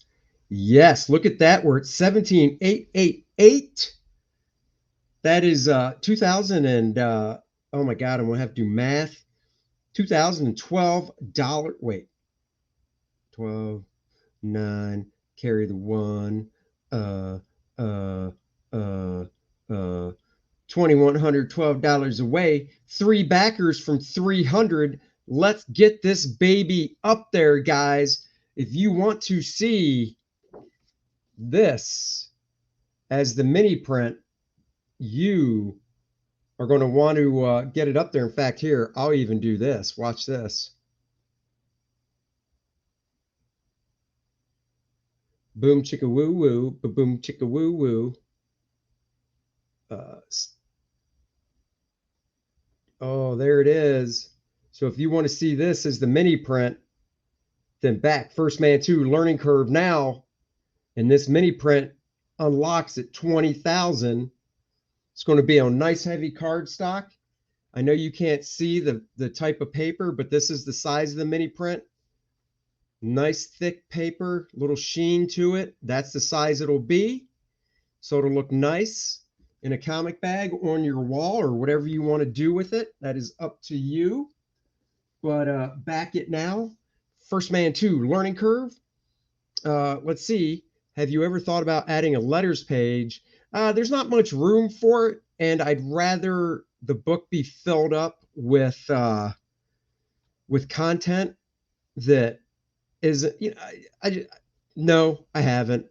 Yes, look at that. We're at 17,888. That is 2000 and oh my God, I'm gonna have to do math. $2012. Wait, 12, 9, carry the 1. $2,112 away. 3 backers from 300. Let's get this baby up there, guys. If you want to see this as the mini print, you are going to want to get it up there. In fact, here, I'll even do this. Watch this. Boom chicka woo woo, boom chicka woo woo. Oh, there it is. So if you want to see this as the mini print, then back 1stMAN 2 Learning Curve now, and this mini print unlocks at 20,000. It's going to be on nice heavy cardstock. I know you can't see the type of paper, but this is the size of the mini print. Nice thick paper, little sheen to it. That's the size it'll be. So it'll look nice in a comic bag on your wall or whatever you want to do with it. That is up to you. But back it now. 1stMAN 2 Learning Curve. Let's see. Have you ever thought about adding a letters page? There's not much room for it, and I'd rather the book be filled up with content that is, you know, no, I haven't.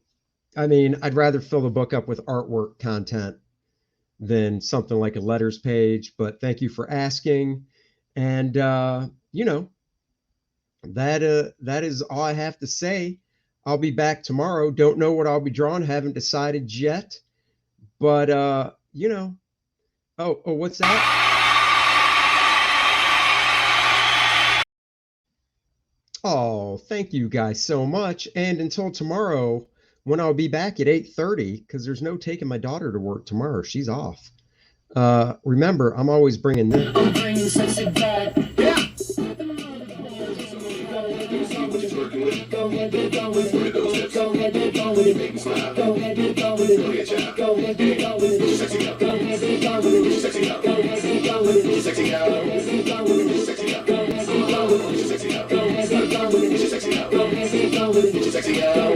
I mean, I'd rather fill the book up with artwork content than something like a letters page. But thank you for asking. And you know, that is all I have to say. I'll be back tomorrow. Don't know what I'll be drawing. Haven't decided yet. But you know, oh, what's that? Oh, thank you guys so much. And until tomorrow, when I'll be back at 8:30, because there's no taking my daughter to work tomorrow. She's off. Remember, I'm always bringing them. I'm bringing sexy back. Yeah. Sexy girl.